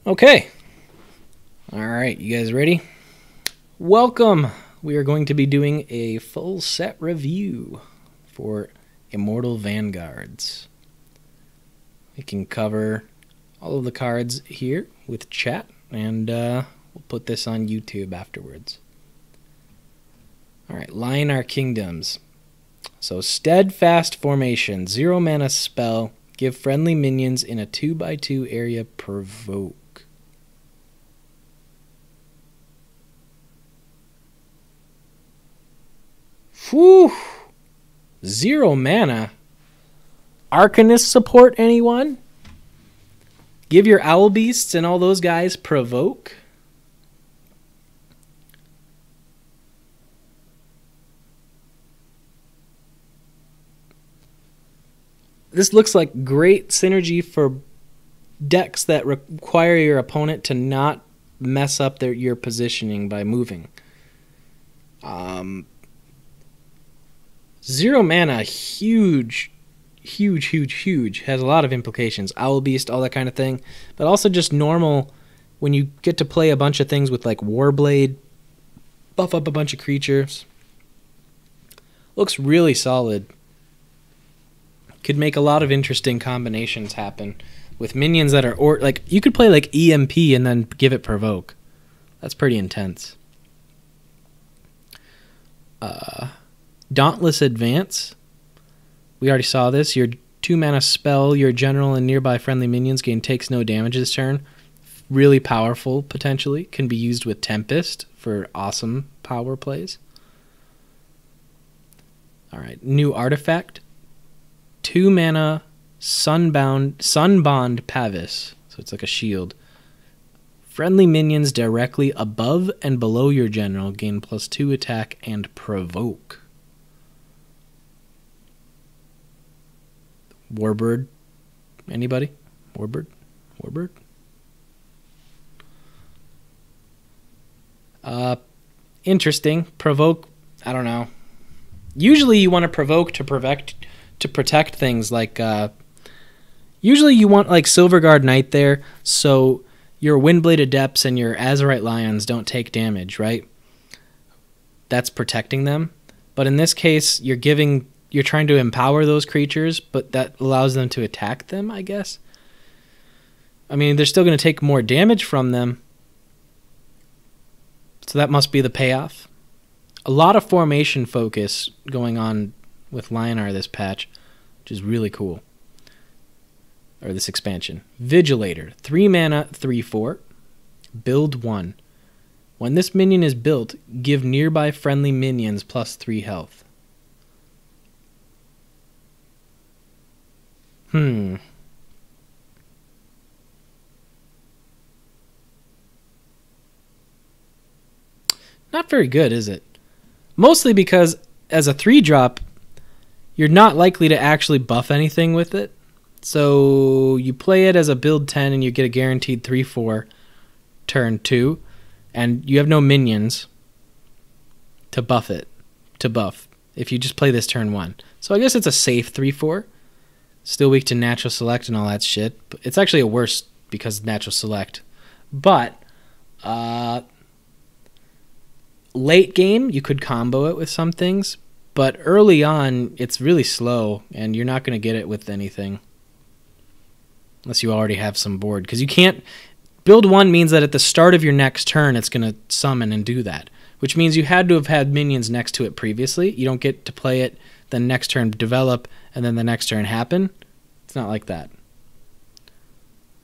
Okay. All right, you guys ready? Welcome. We are going to be doing a full set review for Immortal Vanguards. We can cover all of the cards here with chat, and we'll put this on YouTube afterwards. All right, line our kingdoms. So, Steadfast Formation, 0 mana spell, give friendly minions in a 2x2 area provoke. Whew! 0 mana. Arcanist support, anyone? Give your Owl Beasts and all those guys provoke. This looks like great synergy for decks that require your opponent to not mess up your positioning by moving. 0 mana, huge. Has a lot of implications. Owl Beast, all that kind of thing. But also just normal when you get to play a bunch of things with like Warblade, buff up a bunch of creatures. Looks really solid. Could make a lot of interesting combinations happen with minions that are, or like you could play like EMP and then give it provoke. That's pretty intense. Dauntless Advance. We already saw this. Your 2 mana spell, your general and nearby friendly minions gain takes no damage this turn. Really powerful, potentially. Can be used with Tempest for awesome power plays. Alright, new artifact. 2 mana Sunbond Pavis. So it's like a shield. Friendly minions directly above and below your general gain +2 attack and provoke. Warbird. Anybody? Warbird? Interesting. Provoke, I don't know. Usually you want to provoke to protect things like usually you want like Silverguard Knight there so your Windblade Adepts and your Azerite Lions don't take damage, right? That's protecting them. But in this case, you're trying to empower those creatures, but that allows them to attack them, I guess. I mean, they're still going to take more damage from them. So that must be the payoff. A lot of formation focus going on with Lionar this patch, which is really cool. Or this expansion. Vigilator, 3 mana, 3/4. Build 1. When this minion is built, give nearby friendly minions +3 health. Not very good, is it? Mostly because as a 3-drop, you're not likely to actually buff anything with it. So you play it as a build 10 and you get a guaranteed 3/4 turn 2, and you have no minions to buff it, if you just play this turn 1. So I guess it's a safe 3/4. Still weak to natural select and all that shit. It's actually a worse because of natural select. But late game, you could combo it with some things. But early on, it's really slow, and you're not going to get it with anything. Unless you already have some board. Because you can't... Build 1 means that at the start of your next turn, it's going to summon and do that. Which means you had to have had minions next to it previously. You don't get to play it, then next turn develop, and then the next turn happen. It's not like that.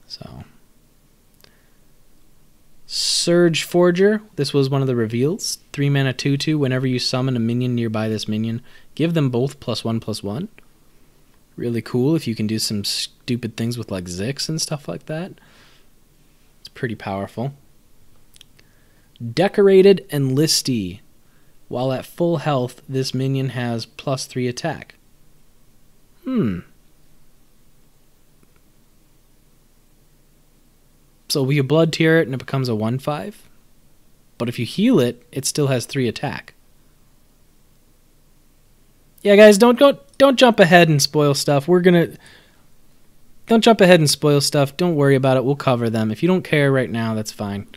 So... Surge Forger. This was one of the reveals. 3 mana 2/2. Whenever you summon a minion nearby this minion, give them both +1/+1. Really cool if you can do some stupid things with like Zix and stuff like that. It's pretty powerful. Decorated Enlistee. While at full health, this minion has +3 attack. So you blood tier it and it becomes a 1/5. But if you heal it, it still has 3 attack. Yeah, guys, don't jump ahead and spoil stuff. We're gonna Don't jump ahead and spoil stuff. Don't worry about it. We'll cover them. If you don't care right now, that's fine.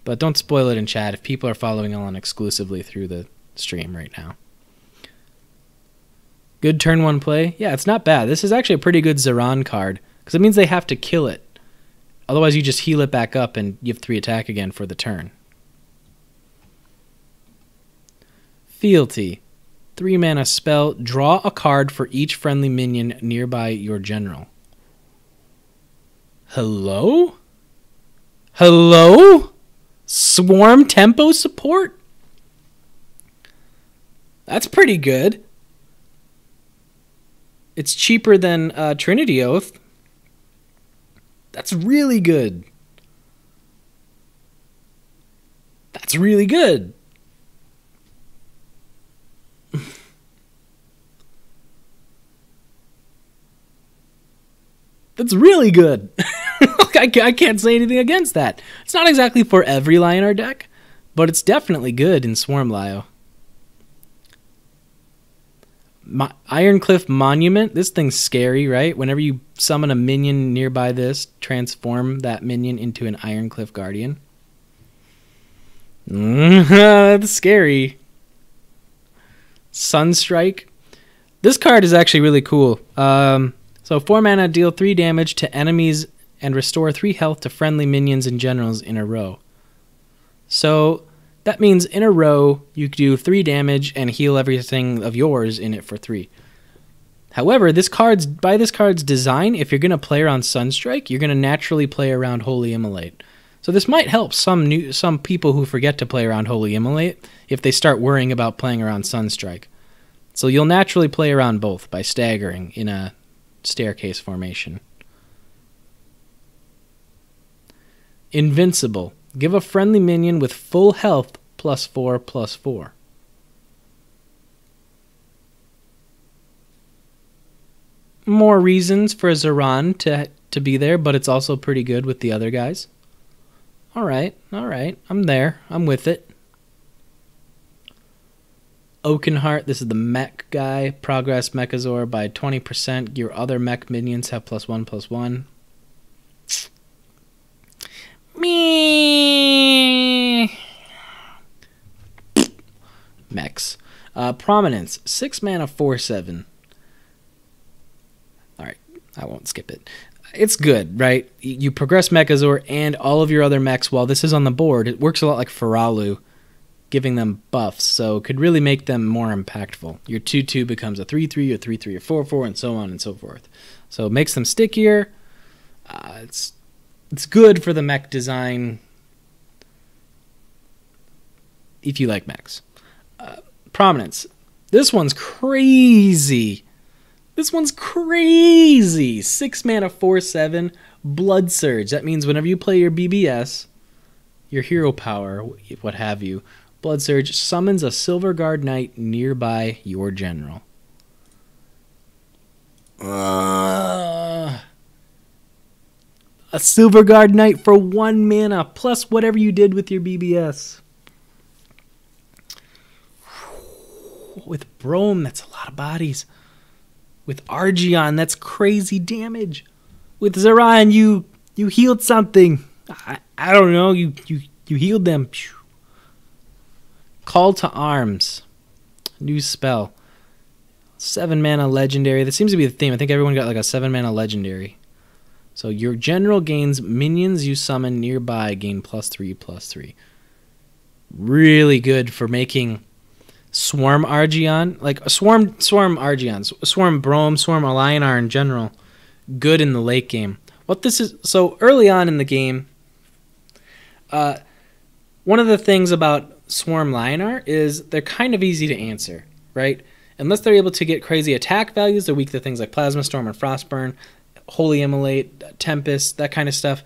But don't spoil it in chat if people are following along exclusively through the stream right now. Good turn 1 play. Yeah, it's not bad. This is actually a pretty good Zeran card, because it means they have to kill it. Otherwise, you just heal it back up and you have 3 attack again for the turn. Fealty. 3 mana spell. Draw a card for each friendly minion nearby your general. Hello? Hello? Swarm tempo support? That's pretty good. It's cheaper than Trinity Oath. That's really good. That's really good. That's really good. I can't say anything against that. It's not exactly for every Lionar deck, but it's definitely good in Swarm Lio. Ironcliff Monument. This thing's scary, right? Whenever you summon a minion nearby this, transform that minion into an Ironcliff Guardian. That's scary. Sunstrike. This card is actually really cool. So 4 mana, deal 3 damage to enemies and restore 3 health to friendly minions and generals in a row. So that means in a row you do 3 damage and heal everything of yours in it for 3. However, by this card's design, if you're going to play around Sunstrike, you're going to naturally play around Holy Immolate. So this might help some people who forget to play around Holy Immolate if they start worrying about playing around Sunstrike. So you'll naturally play around both by staggering in a staircase formation. Invincible. Give a friendly minion with full health +4/+4. More reasons for Zeran to be there, but it's also pretty good with the other guys. Alright, I'm there. I'm with it. Oakenheart, this is the mech guy. Progress Mechazor by 20%. Your other mech minions have +1/+1. Me. Mechs. Prominence. 6 mana, 4/7. Alright, I won't skip it. It's good, right? You progress Mechazor and all of your other mechs while this is on the board. It works a lot like Feralu, giving them buffs, so could really make them more impactful. Your 2/2 becomes a 3/3, or 3/3, or 4/4, and so on and so forth. So it makes them stickier. It's good for the mech design if you like mechs. Prominence. This one's crazy. This one's crazy. 6 mana, 4/7, Blood Surge. That means whenever you play your BBS, your hero power, what have you, Blood Surge summons a Silverguard Knight nearby your general. A Silverguard Knight for 1 mana, plus whatever you did with your BBS. With Brome, that's a lot of bodies. With Argeon, that's crazy damage. With Zeran, you healed something. I don't know. You healed them. Call to Arms. New spell. 7 mana legendary. That seems to be the theme. I think everyone got like a 7 mana legendary. So your general gains minions you summon nearby gain +3/+3. Really good for making Swarm Argeon, like a Swarm Argeons, Swarm Brome, Swarm Lionar in general, good in the late game. What this is, so early on in the game, one of the things about Swarm Lionar is they're kind of easy to answer, right? Unless they're able to get crazy attack values, they're weak to things like Plasma Storm and Frostburn, Holy Immolate, Tempest, that kind of stuff.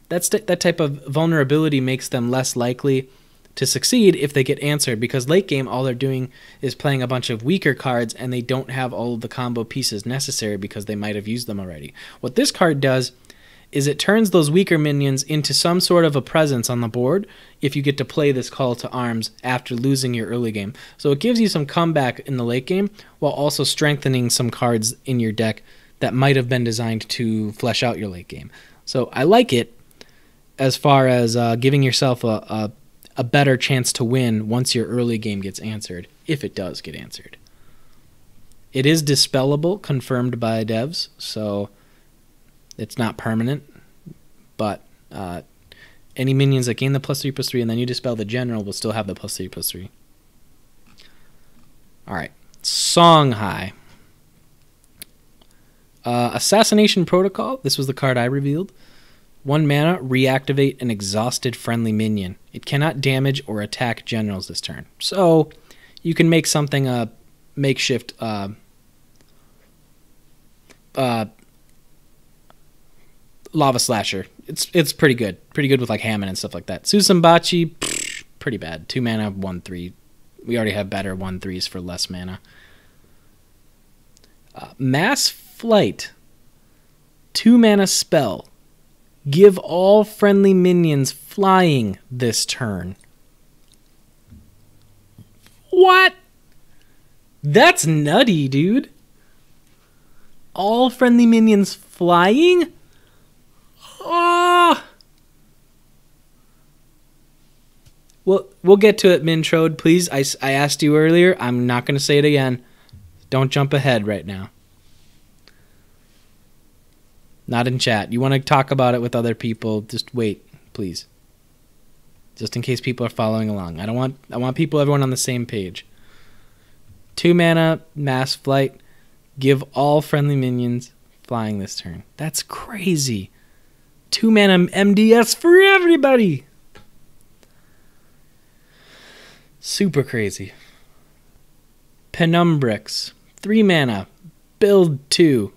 That type of vulnerability makes them less likely to succeed if they get answered, because late game all they're doing is playing a bunch of weaker cards and they don't have all of the combo pieces necessary because they might have used them already. What this card does is it turns those weaker minions into some sort of a presence on the board if you get to play this Call to Arms after losing your early game. So it gives you some comeback in the late game while also strengthening some cards in your deck that might have been designed to flesh out your late game. So I like it as far as giving yourself a better chance to win once your early game gets answered, if it does get answered. It is dispellable, confirmed by devs, so it's not permanent, but any minions that gain the +3/+3 and then you dispel the general will still have the +3/+3. Alright, Songhai. Assassination Protocol, this was the card I revealed. 1 mana, reactivate an exhausted friendly minion. It cannot damage or attack generals this turn. So, you can make something a makeshift Lava Slasher. It's pretty good. Pretty good with like Hammond and stuff like that. Susambachi, pretty bad. 2 mana, 1/3. We already have better 1/3s for less mana. Mass Flight. 2 mana spell. Give all friendly minions flying this turn. What? That's nutty, dude. All friendly minions flying? Oh! Well, we'll get to it, Mintrode. Please, I asked you earlier. I'm not going to say it again. Don't jump ahead right now. Not in chat. You want to talk about it with other people, just wait, please. Just in case people are following along. I want everyone on the same page. 2 mana, Mass Flight. Give all friendly minions flying this turn. That's crazy. 2 mana MDS for everybody. Super crazy. Penumbrix. 3 mana. Build 2.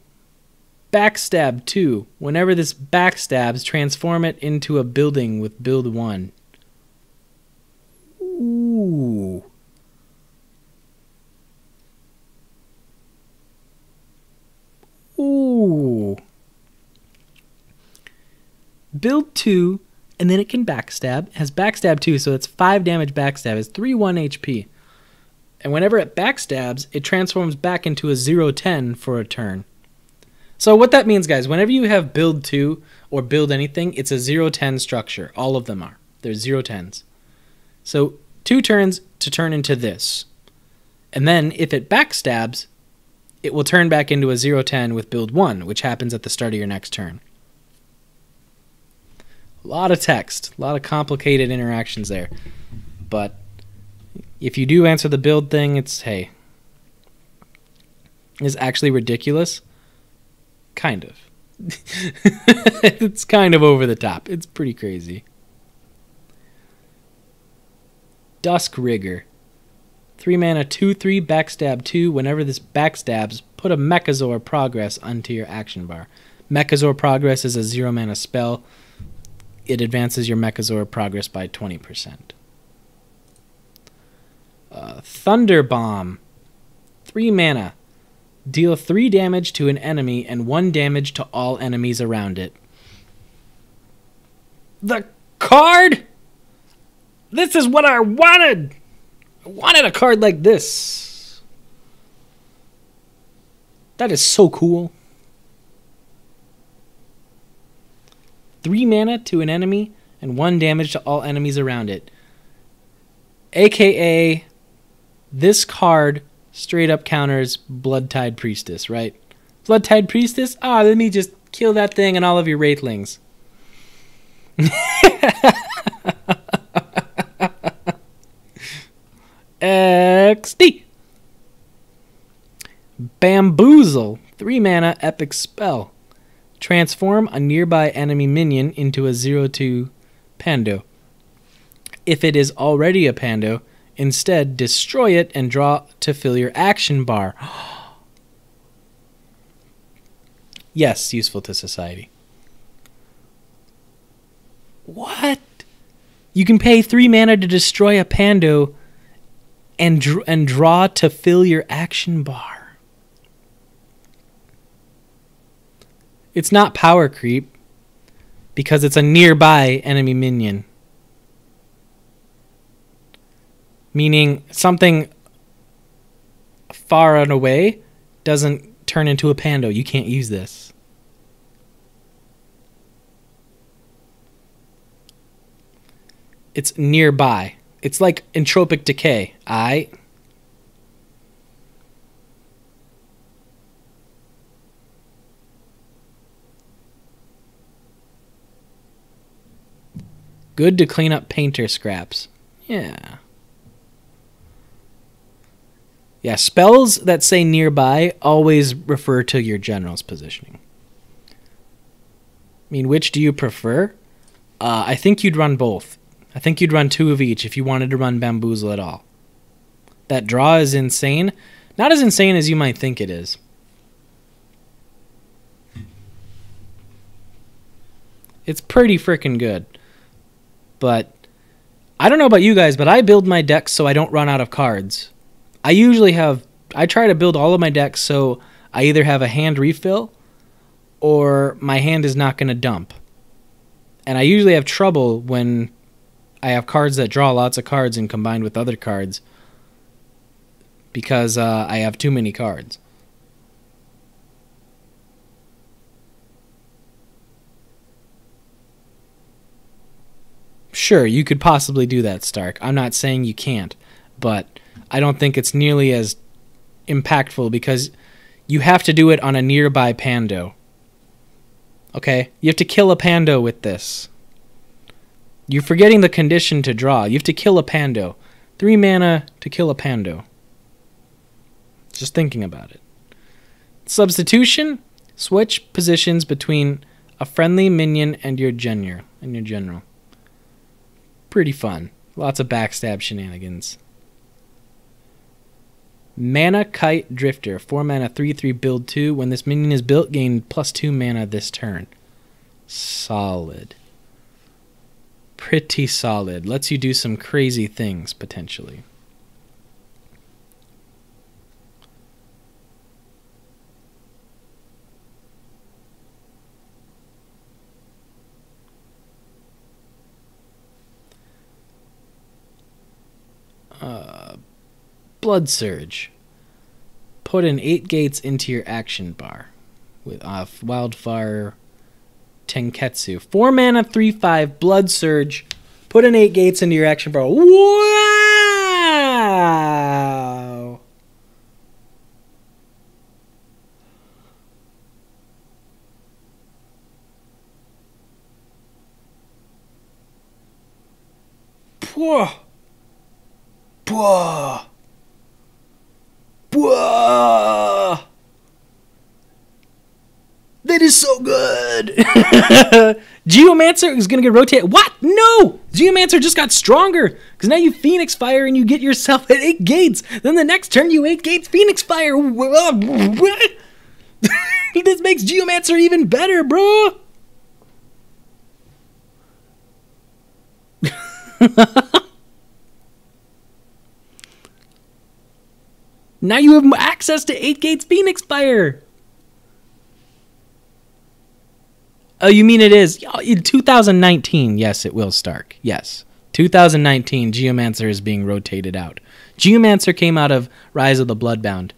Backstab 2. Whenever this backstabs, transform it into a building with build 1. Ooh. Ooh. Build 2, and then it can backstab. It has backstab 2, so it's 5 damage backstab. It's 3/1 HP. And whenever it backstabs, it transforms back into a 0/10 for a turn. So what that means, guys, whenever you have build 2 or build anything, it's a 0/10 structure. All of them are. They're 0/10s. So 2 turns to turn into this. And then if it backstabs, it will turn back into a 0/10 with build 1, which happens at the start of your next turn. A lot of text, a lot of complicated interactions there. But if you do answer the build thing, it's, hey, it's actually ridiculous. Kind of. It's kind of over the top. It's pretty crazy. Dusk Rigger. 3 mana, 2/3, backstab 2. Whenever this backstabs, put a Mechazor Progress onto your action bar. Mechazor Progress is a 0 mana spell. It advances your Mechazor Progress by 20%. Thunder Bomb. 3 mana. Deal 3 damage to an enemy and 1 damage to all enemies around it. The card? This is what I wanted! I wanted a card like this. That is so cool. 3 mana to an enemy and 1 damage to all enemies around it. AKA, this card straight up counters Bloodtide Priestess, right? Bloodtide Priestess? Ah, let me just kill that thing and all of your Wraithlings. XD. Bamboozle. 3 mana epic spell. Transform a nearby enemy minion into a 0/2 Pando. If it is already a Pando, instead destroy it and draw to fill your action bar. Yes, useful to society. What? You can pay 3 mana to destroy a Pando and draw to fill your action bar. It's not power creep because it's a nearby enemy minion. Meaning something far and away doesn't turn into a Pando. You can't use this. It's nearby. It's like entropic decay. Good to clean up painter scraps. Yeah. Yeah, spells that say nearby always refer to your general's positioning. I mean, which do you prefer? I think you'd run both. I think you'd run 2 of each if you wanted to run Bamboozle at all. That draw is insane. Not as insane as you might think it is. It's pretty freaking good. But I don't know about you guys, but I build my decks so I don't run out of cards. I try to build all of my decks so I either have a hand refill or my hand is not going to dump. And I usually have trouble when I have cards that draw lots of cards and combined with other cards because I have too many cards. Sure, you could possibly do that, Stark. I'm not saying you can't, but I don't think it's nearly as impactful because you have to do it on a nearby Pando. Okay? You have to kill a Pando with this. You're forgetting the condition to draw. You have to kill a Pando. 3 mana to kill a Pando. Just thinking about it. Substitution, switch positions between a friendly minion and your general. Pretty fun. Lots of backstab shenanigans. Mana Kite Drifter. 4 mana, 3/3 build 2. When this minion is built, gain +2 mana this turn. Solid. Pretty solid. Lets you do some crazy things, potentially. Blood Surge. Put in 8 gates into your action bar with Wildfire Tenketsu. 4 mana, 3/5 Blood Surge. Put in 8 gates into your action bar. Wow! Whoa! Whoa! Whoa! That is so good! Geomancer is going to get rotated. What? No! Geomancer just got stronger. Because now you Phoenix Fire and you get yourself at 8 gates. Then the next turn you 8 gates Phoenix Fire. This makes Geomancer even better, bro! Now you have access to 8 gates Phoenix Fire. Oh, you mean it is? In 2019, yes, it will, Stark. Yes. 2019, Geomancer is being rotated out. Geomancer came out of Rise of the Bloodbound.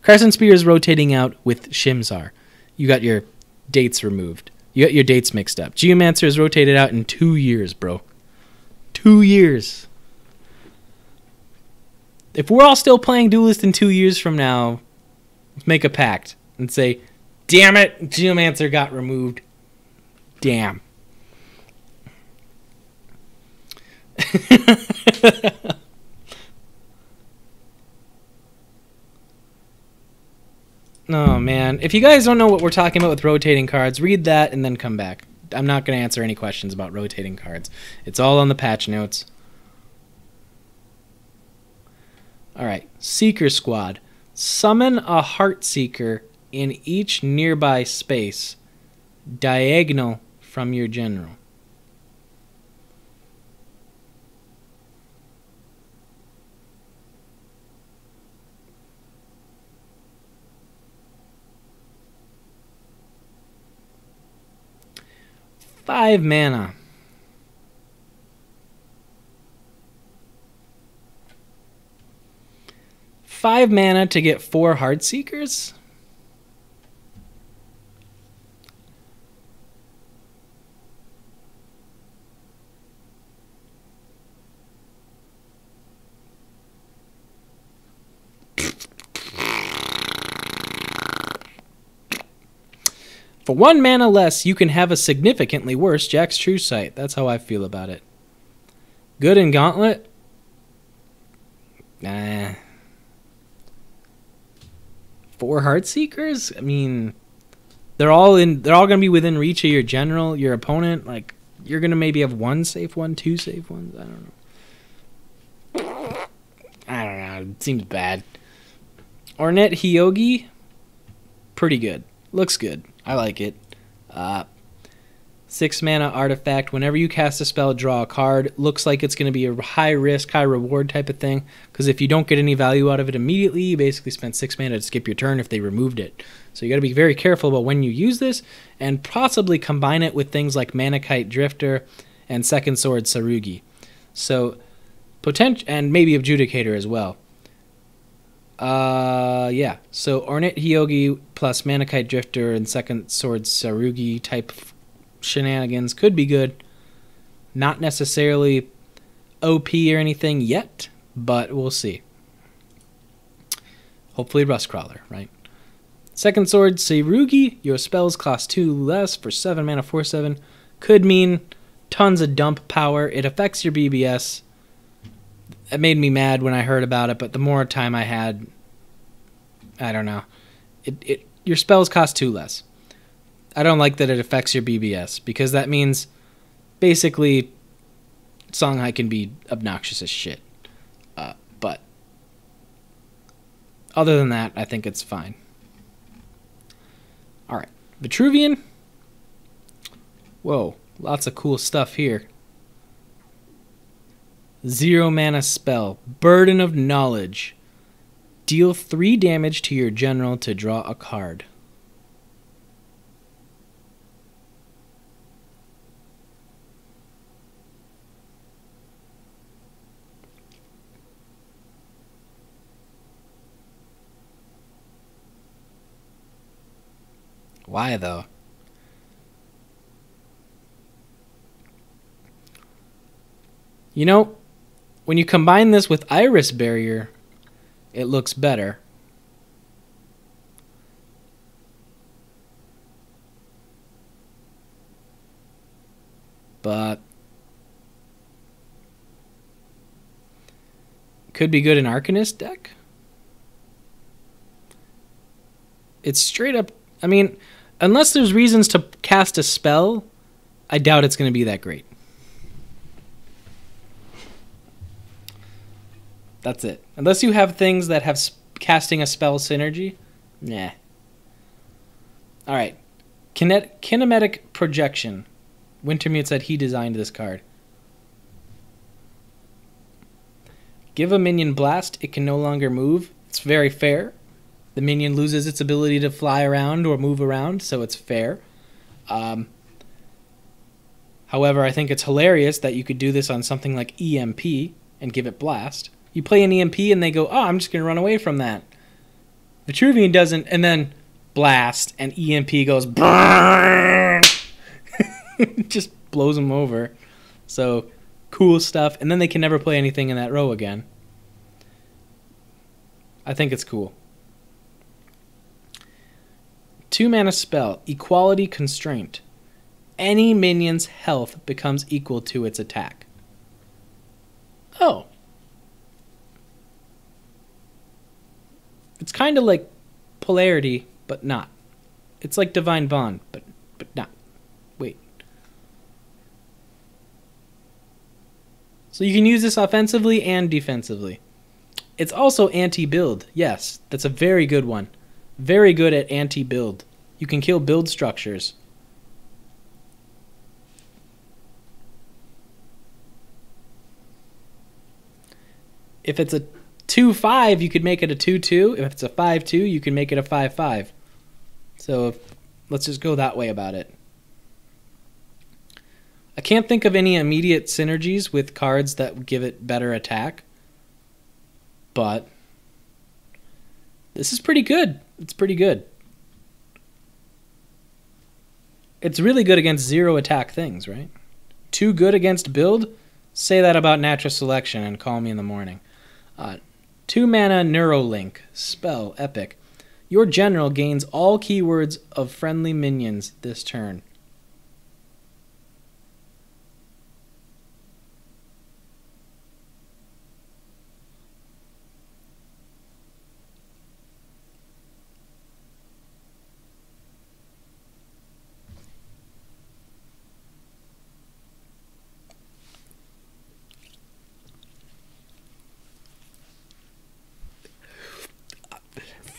Crescent Spear is rotating out with Shimzar. You got your dates removed. You got your dates mixed up. Geomancer is rotated out in 2 years, bro. 2 years. If we're all still playing Duelyst in 2 years from now, let's make a pact and say, damn it, Geomancer got removed. Damn. Oh, man. If you guys don't know what we're talking about with rotating cards, read that and then come back. I'm not going to answer any questions about rotating cards. It's all on the patch notes. Alright, Seeker Squad. Summon a Heartseeker in each nearby space, diagonal from your general. Five mana. 5 mana to get 4 Heartseekers? For 1 mana less, you can have a significantly worse Jack's True Sight. That's how I feel about it. Good in Gauntlet? Nah. 4 Heartseekers? I mean, they're all gonna be within reach of your general, your opponent. Like, you're gonna maybe have 1 safe one, 2 safe ones. I don't know. It seems bad. Ornette Hyogi, pretty good. Looks good. I like it. 6 mana artifact. Whenever you cast a spell, draw a card. Looks like it's going to be a high risk, high reward type of thing. Because if you don't get any value out of it immediately, you basically spent 6 mana to skip your turn if they removed it. So you got to be very careful about when you use this, and possibly combine it with things like Manakite Drifter and Second Sword Sarugi. So and maybe Adjudicator as well. Yeah. So Ornette Hyogi plus Manakite Drifter and Second Sword Sarugi type shenanigans could be good. Not necessarily OP or anything yet, but we'll see. Hopefully Rustcrawler, right? Second Sword Sarugi, your spells cost 2 less for 7 mana 4/7. Could mean tons of dump power. It affects your BBS. It made me mad when I heard about it, but the more time I had, I don't know. Your spells cost 2 less. I don't like that it affects your BBS, because that means basically Songhai can be obnoxious as shit. But other than that, I think it's fine. Alright, Vitruvian. Whoa, lots of cool stuff here. 0 mana spell, Burden of Knowledge. Deal 3 damage to your general to draw a card. Why though? You know, when you combine this with Iris Barrier, it looks better. But could be good in Arcanist deck. It's straight up, I mean, unless there's reasons to cast a spell, I doubt it's going to be that great. That's it. Unless you have things that have casting a spell synergy, nah. Alright. Kinematic Projection. Wintermute said he designed this card. Give a minion blast, it can no longer move. It's very fair. The minion loses its ability to fly around or move around, so it's fair. However, I think it's hilarious that you could do this on something like EMP and give it blast. You play an EMP and they go, oh, I'm just going to run away from that. Vitruvian doesn't, and then blast, and EMP goes, just blows them over. So, cool stuff. And then they can never play anything in that row again. I think it's cool. 2 mana spell, Equality Constraint. Any minion's health becomes equal to its attack. Oh. It's kind of like Polarity, but not. It's like Divine Bond, but not. Wait. So you can use this offensively and defensively. It's also anti-build. Yes, that's a very good one. Very good at anti-build. You can kill build structures. If it's a 2/5, you could make it a 2/2. If it's a 5/2, you can make it a 5/5. So let's just go that way about it. I can't think of any immediate synergies with cards that would give it better attack. But this is pretty good. It's pretty good. It's really good against 0 attack things, right? Too good against build? Say that about Natural Selection and call me in the morning. 2 mana Neurolink. Spell. Epic. Your general gains all keywords of friendly minions this turn.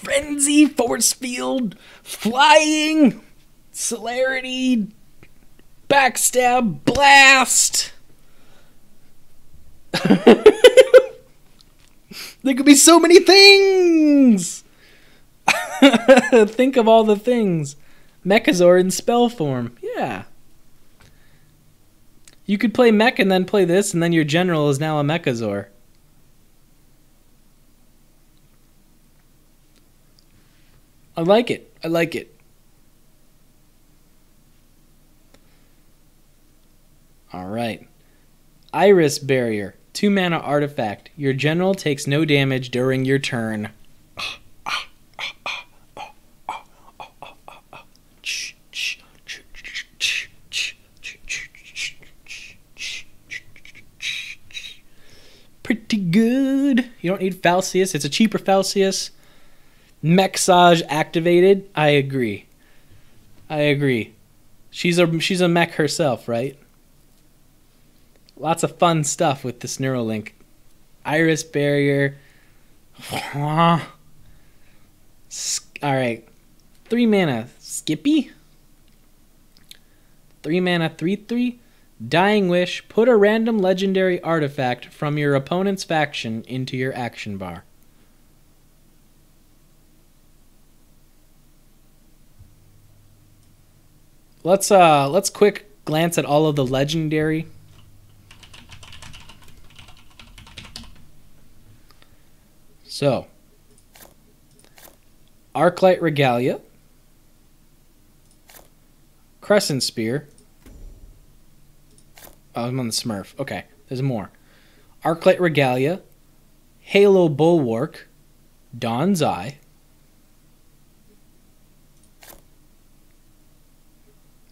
Frenzy, force field, flying, celerity, backstab, blast. There could be so many things. Think of all the things. Mechazor in spell form. Yeah. You could play Mech and then play this, and then your general is now a Mechazor. I like it. I like it. Alright. Iris Barrier. 2 mana artifact. Your general takes no damage during your turn. Pretty good. You don't need Falcius. It's a cheaper Falcius. Mechzage activated. I agree. I agree. She's a mech herself, right? Lots of fun stuff with this Neuralink. Iris Barrier. Alright. 3 mana Skippy. 3 mana 3/3. Dying Wish. Put a random legendary artifact from your opponent's faction into your action bar. Let's quick glance at all of the legendary. So, Arclight Regalia, Crescent Spear. Oh, I'm on the Smurf. Okay, there's more. Arclight Regalia, Halo Bulwark, Dawn's Eye,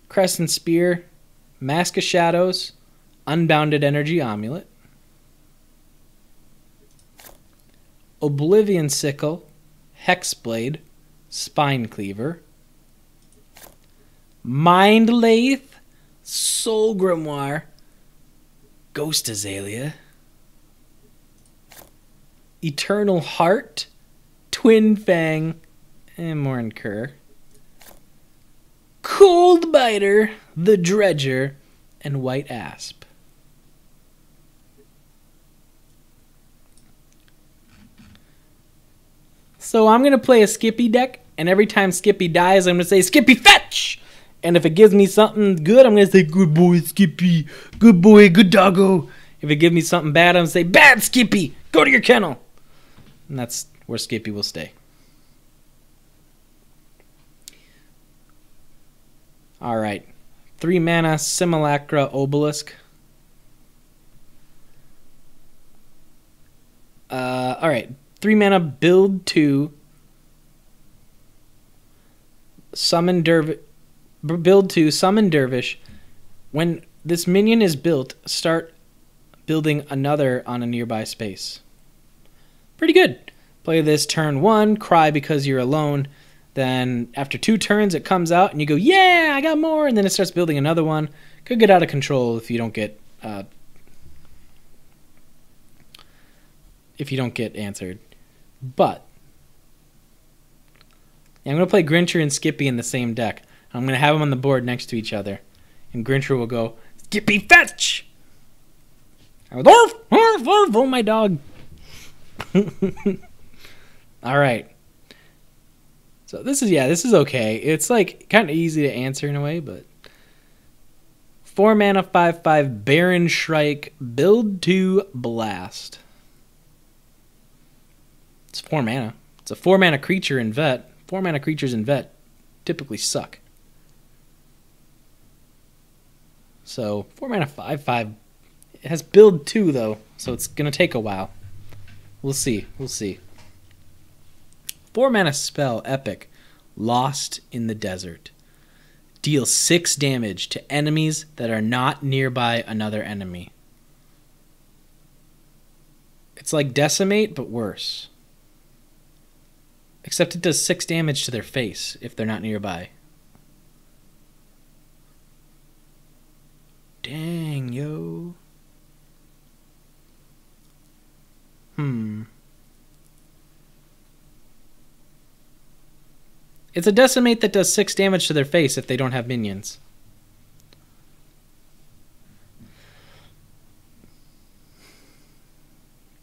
Crescent Spear, Mask of Shadows, Unbounded Energy Amulet, Oblivion Sickle, Hexblade, Spine Cleaver, Mind Lathe, Soul Grimoire, Ghost Azalea, Eternal Heart, Twin Fang, and Morncur, Cold Biter, the Dredger, and White Asp. So I'm going to play a Skippy deck, and every time Skippy dies, I'm going to say, Skippy, fetch! And if it gives me something good, I'm going to say, good boy, Skippy. Good boy, good doggo. If it gives me something bad, I'm going to say, bad Skippy, go to your kennel. And that's where Skippy will stay. All right. 3 mana Simulacra Obelisk. All right. 3 mana build 2. Summon Dervish. Build 2. Summon Dervish. When this minion is built, start building another on a nearby space. Pretty good. Play this turn 1. Cry because you're alone. Then after 2 turns, it comes out and you go, yeah, I got more. And then it starts building another one. Could get out of control if you don't get answered. But yeah, I'm going to play Grincher and Skippy in the same deck. I'm going to have them on the board next to each other. And Grincher will go, Skippy, fetch! I was, arf, arf, arf, oh, my dog. All right. So this is okay. It's like kind of easy to answer in a way, but 4 mana 5/5 Baron Shrike, build 2 Blast. It's 4 mana. It's a 4 mana creature in Vet. 4 mana creatures in Vet typically suck. So 4 mana 5/5. It has build 2 though, so it's gonna take a while. We'll see. We'll see. 4-mana spell, epic. Lost in the Desert. Deal 6 damage to enemies that are not nearby another enemy. It's like Decimate, but worse. Except it does 6 damage to their face if they're not nearby. Dang, yo. It's a Decimate that does 6 damage to their face if they don't have minions.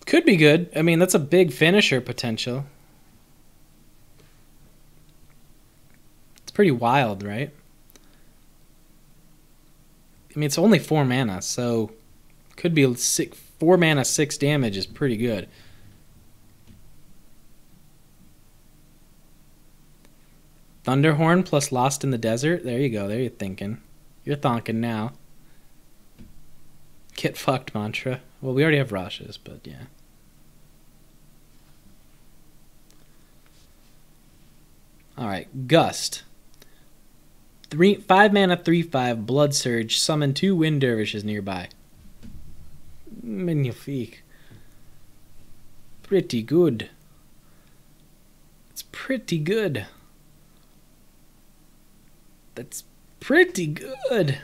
Could be good. I mean, that's a big finisher potential. It's pretty wild, right? I mean, it's only 4 mana, so could be 4 mana, 6 damage is pretty good. Thunderhorn plus Lost in the Desert. There you go. There you're thinking. You're thonking now. Get fucked mantra. Well, we already have Rashes, but yeah. Alright, Gust. 5 mana, 3/5, Blood Surge. Summon 2 Wind Dervishes nearby. Magnifique. Pretty good. It's pretty good. That's pretty good.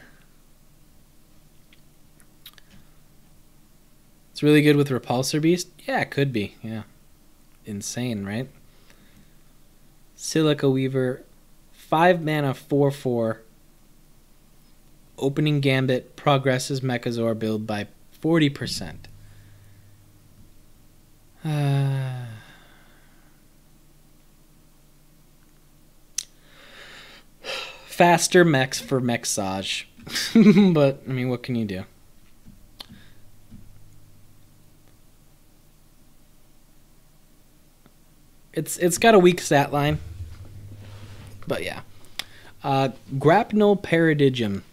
It's really good with Repulsor Beast? Yeah, it could be. Yeah. Insane, right? Silica Weaver. 5 mana, 4/4. Opening Gambit progresses Mechazor build by 40%. Faster mechs for Mexage. But, I mean, what can you do? It's got a weak stat line. But yeah. Grapnel Paradigm.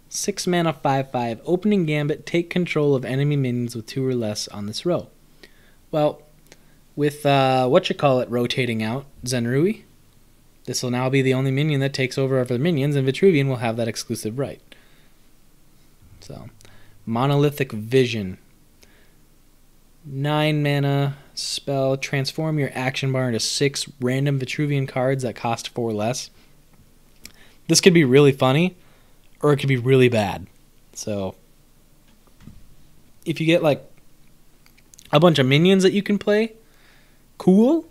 6 mana, 5/5. Opening Gambit, take control of enemy minions with 2 or less on this row. Well, with rotating out, Zenrui, this will now be the only minion that takes over other minions, and Vitruvian will have that exclusive right. So, Monolithic Vision. 9 mana spell. Transform your action bar into 6 random Vitruvian cards that cost 4 less. This could be really funny, or it could be really bad. So, if you get like a bunch of minions that you can play, cool.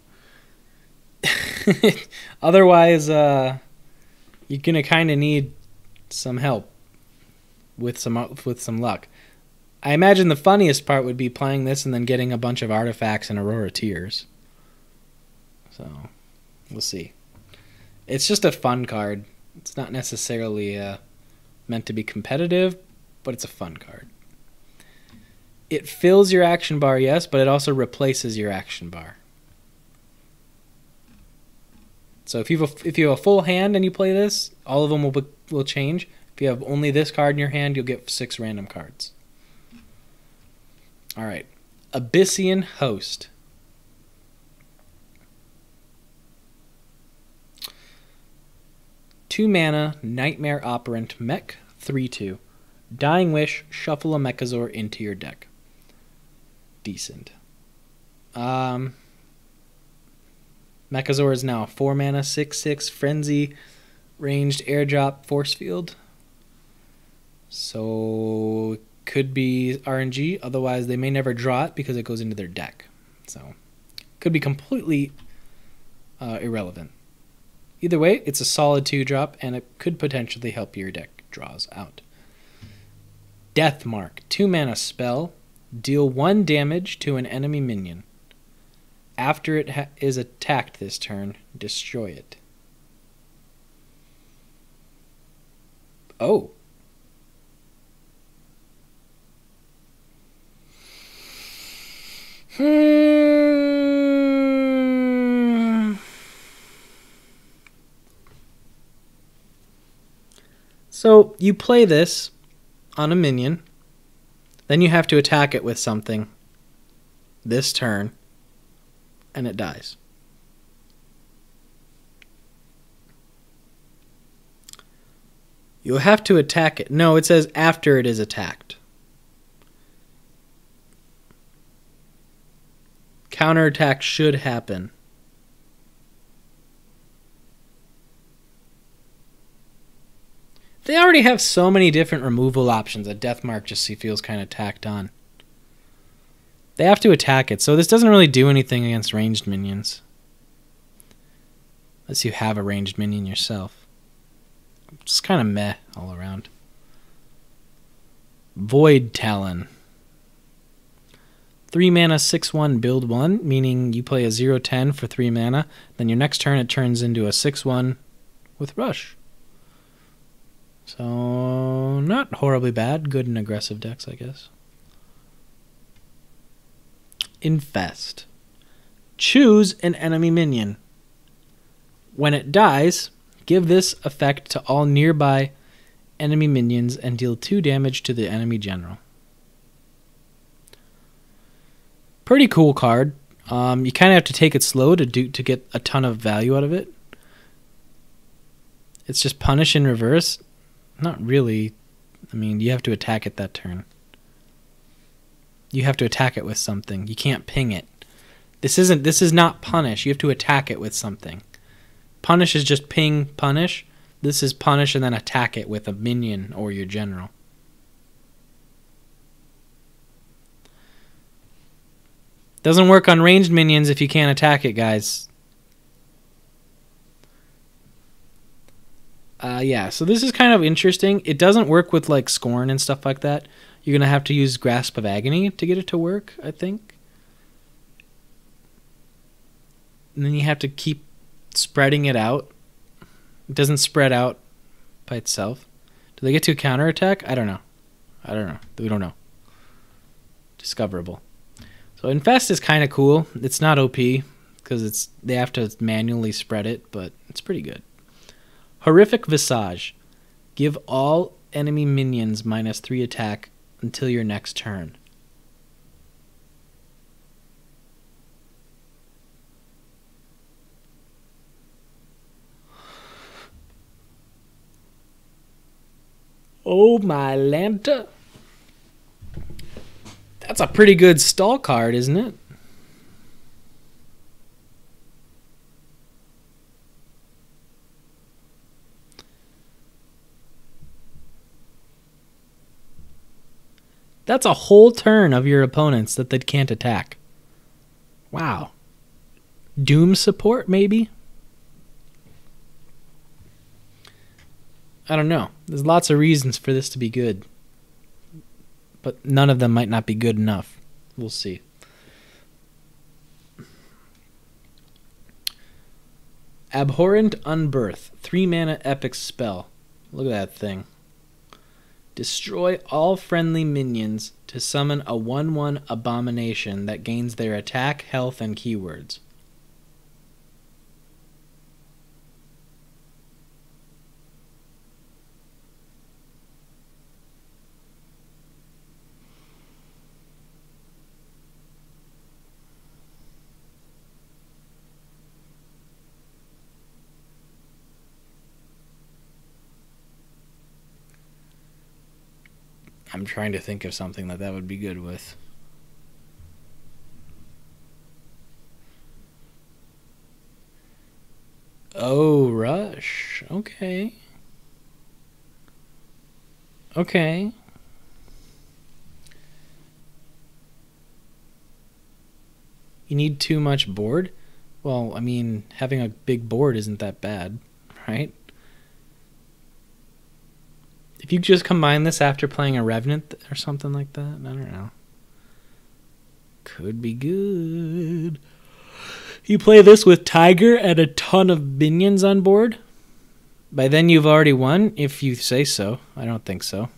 Otherwise, you're gonna kind of need some help with some luck. I imagine the funniest part would be playing this and then getting a bunch of artifacts and Aurora Tears. So, we'll see. It's just a fun card. It's not necessarily meant to be competitive, but it's a fun card. It fills your action bar, yes, but it also replaces your action bar. So if you have a full hand and you play this, all of them will change. If you have only this card in your hand, you'll get 6 random cards. All right, Abyssian Host. Two mana, Nightmare Operant, Mech, 3/2. Dying Wish, shuffle a Mechazor into your deck. Decent. Mechazor is now 4 mana, 6/6, Frenzy, ranged airdrop, force field. So could be RNG, otherwise they may never draw it because it goes into their deck. So could be completely irrelevant. Either way, it's a solid 2-drop, and it could potentially help your deck draws out. Death Mark, 2 mana spell, deal 1 damage to an enemy minion. After it is attacked this turn, destroy it. Oh. So you play this on a minion, then you have to attack it with something this turn, and it dies. You'll have to attack it. No, it says after it is attacked. Counterattack should happen. They already have so many different removal options that Deathmark just feels kind of tacked on. They have to attack it, so this doesn't really do anything against ranged minions. Unless you have a ranged minion yourself. Just kind of meh all around. Void Talon. 3 mana, 6/1, build 1, meaning you play a 0/10 for 3 mana. Then your next turn it turns into a 6/1 with Rush. So, not horribly bad. Good in aggressive decks, I guess. Infest. Choose an enemy minion. When it dies, give this effect to all nearby enemy minions and deal 2 damage to the enemy general. Pretty cool card. You kind of have to take it slow to get a ton of value out of it. It's just punish in reverse. Not really. I mean, you have to attack it that turn. You have to attack it with something. You can't ping it. This is not punish. You have to attack it with something. Punish is just ping, punish. This is punish and then attack it with a minion or your general. Doesn't work on ranged minions if you can't attack it, guys. Yeah, so this is kind of interesting. It doesn't work with like Scorn and stuff like that. You're going to have to use Grasp of Agony to get it to work, I think. And then you have to keep spreading it out. It doesn't spread out by itself. Do they get to counterattack? I don't know. We don't know. Discoverable. So Infest is kind of cool. It's not OP because they have to manually spread it, but it's pretty good. Horrific Visage. Give all enemy minions -3 attack until your next turn. Oh my Lanta. That's a pretty good stall card, isn't it? That's a whole turn of your opponents that they can't attack. Wow. Doom support, maybe? I don't know. There's lots of reasons for this to be good. But none of them might not be good enough. We'll see. Abhorrent Unbirth. 3 mana epic spell. Look at that thing. Destroy all friendly minions to summon a 1/1 abomination that gains their attack, health, and keywords. I'm trying to think of something that would be good with. Oh, Rush. Okay. Okay. You need too much board? Well, I mean, having a big board isn't that bad, right? If you just combine this after playing a Revenant or something like that, I don't know. Could be good. You play this with Tiger and a ton of minions on board. By then you've already won, if you say so. I don't think so.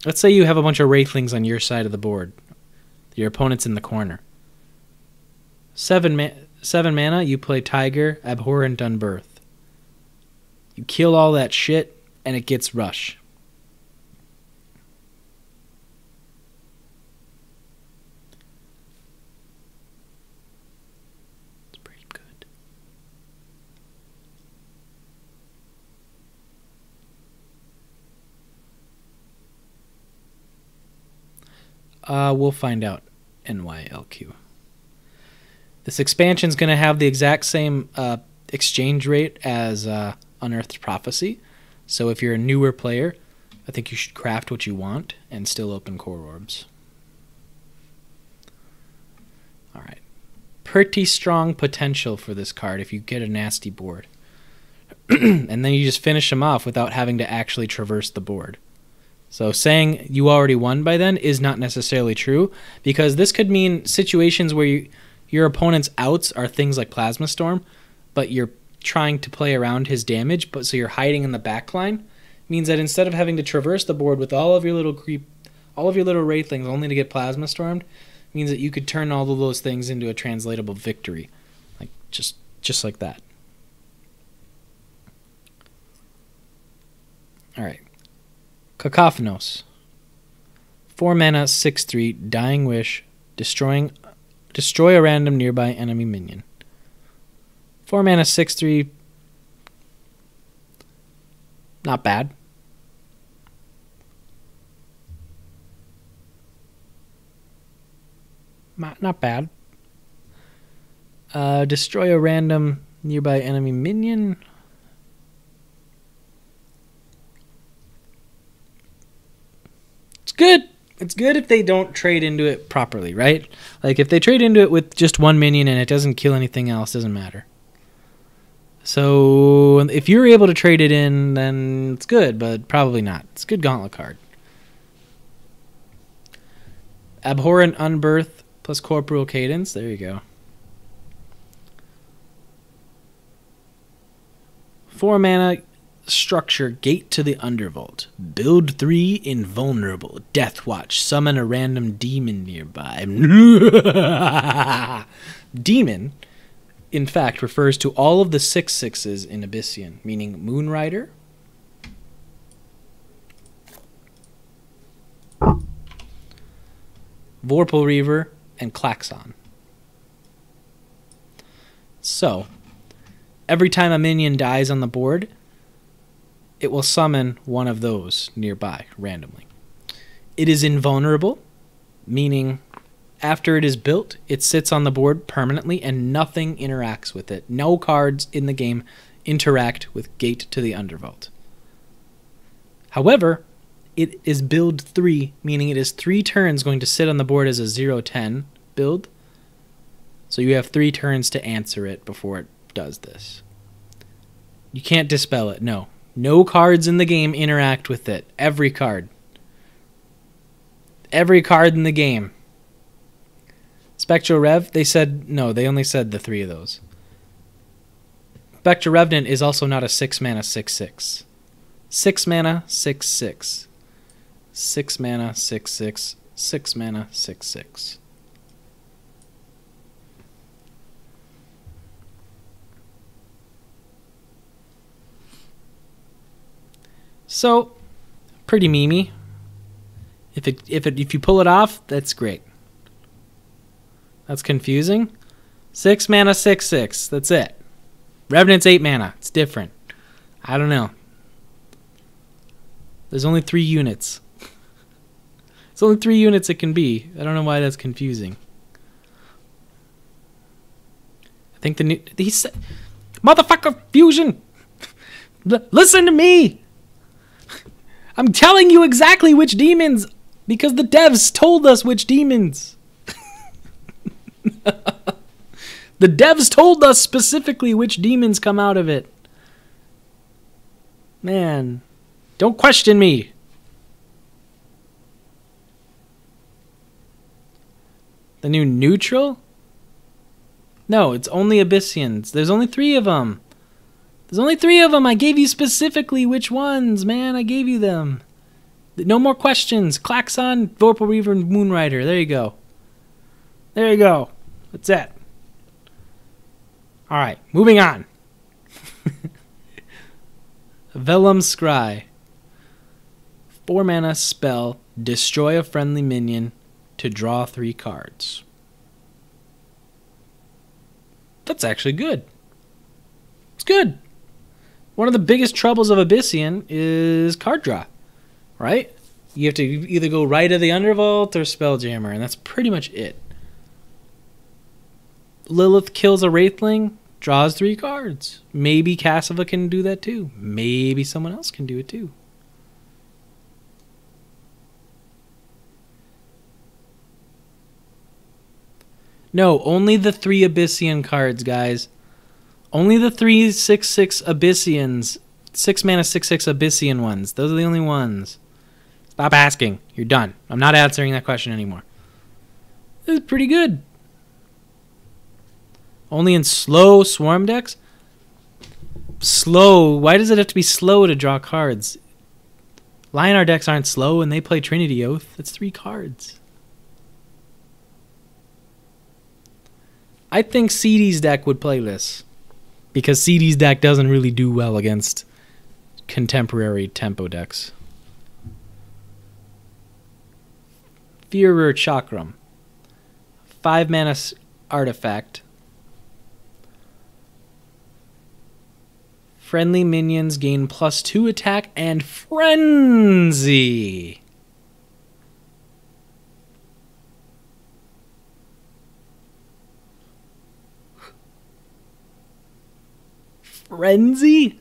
Let's say you have a bunch of Wraithlings on your side of the board. Your opponent's in the corner. 7 mana, you play Tiger, Abhorrent Unbirth. You kill all that shit, and it gets Rush. We'll find out. NYLQ. This expansion is going to have the exact same exchange rate as Unearthed Prophecy. So if you're a newer player, I think you should craft what you want and still open core orbs. All right. Pretty strong potential for this card if you get a nasty board. And then you just finish them off without having to actually traverse the board. So saying you already won by then is not necessarily true, because this could mean situations where your opponent's outs are things like Plasma Storm, but you're trying to play around his damage, but so you're hiding in the back line. Means that instead of having to traverse the board with all of your little Wraithlings only to get Plasma Stormed, means that you could turn all of those things into a translatable victory. Like just like that. Alright. Cacophonos. 4 mana, 6/3, Dying Wish, destroy a random nearby enemy minion. 4 mana, 6/3, not bad. Not bad. Destroy a random nearby enemy minion. It's good. It's good if they don't trade into it properly, right? Like if they trade into it with just one minion and it doesn't kill anything else, doesn't matter. So if you're able to trade it in, then it's good, but probably not. It's a good gauntlet card. Abhorrent Unbirth plus Corporeal Cadence. There you go. 4 mana, structure, Gate to the Undervault. Build 3 Invulnerable. Death Watch. Summon a random demon nearby. Demon, in fact, refers to all of the 6/6s in Abyssian, meaning Moonrider, Vorpal Reaver, and Klaxon. So, every time a minion dies on the board, it will summon one of those nearby randomly. It is invulnerable, meaning after it is built, it sits on the board permanently and nothing interacts with it. No cards in the game interact with Gate to the Undervault. However, it is build 3, meaning it is 3 turns going to sit on the board as a 0/10 build. So you have 3 turns to answer it before it does this. You can't dispel it, no. No cards in the game interact with it. Every card. Every card in the game. Spectral Rev, they said, no, they only said the 3 of those. Spectral Revenant is also not a 6 mana 6/6. 6 mana 6/6. 6 mana 6/6. 6 mana 6/6. So, pretty memey. If you pull it off, that's great. That's confusing. 6 mana 6/6. That's it. Revenant's 8 mana. It's different. I don't know. There's only 3 units. It's only 3 units it can be. I don't know why that's confusing. I think the new... He said... Motherfucker, Fusion! Listen to me! I'm telling you exactly which demons, because the devs told us which demons. The devs told us specifically which demons come out of it. Man, don't question me. The new neutral? No, it's only Abyssians. There's only 3 of them. There's only 3 of them. I gave you specifically which ones, man. I gave you them. No more questions. Klaxon, Vorpal Reaver, and Moonrider. There you go. There you go. That's it. Alright, moving on. Vellum Scry. 4 mana spell. Destroy a friendly minion to draw 3 cards. That's actually good. It's good. One of the biggest troubles of Abyssian is card draw, right? You have to either go Rite of the Undervault or Spelljammer, and that's pretty much it. Lilith kills a Wraithling, draws 3 cards. Maybe Cassava can do that too. Maybe someone else can do it too. No, only the 3 Abyssian cards, guys. Only the 3 6/6 Abyssians. 6 mana 6/6 Abyssian ones. Those are the only ones. Stop asking. You're done. I'm not answering that question anymore. This is pretty good. Only in slow Swarm decks? Slow. Why does it have to be slow to draw cards? Lionar decks aren't slow and they play Trinity Oath. That's 3 cards. I think CD's deck would play this. Because CD's deck doesn't really do well against contemporary tempo decks. Führer Chakram. 5 mana artifact. Friendly minions gain +2 attack and frenzy. Frenzy?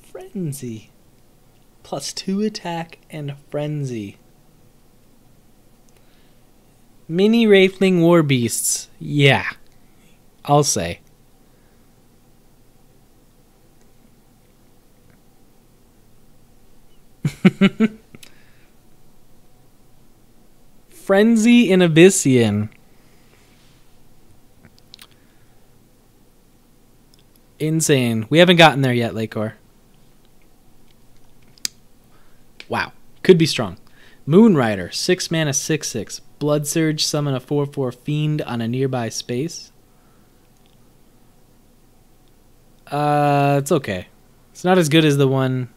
Frenzy. +2 attack and frenzy. Mini Wraithling War Beasts. Yeah. I'll say. Frenzy in Abyssian. Insane. We haven't gotten there yet, Lakor. Wow. Could be strong. Moonrider. 6 mana 6/6. Blood Surge. Summon a 4/4 fiend on a nearby space. It's okay. It's not as good as the one...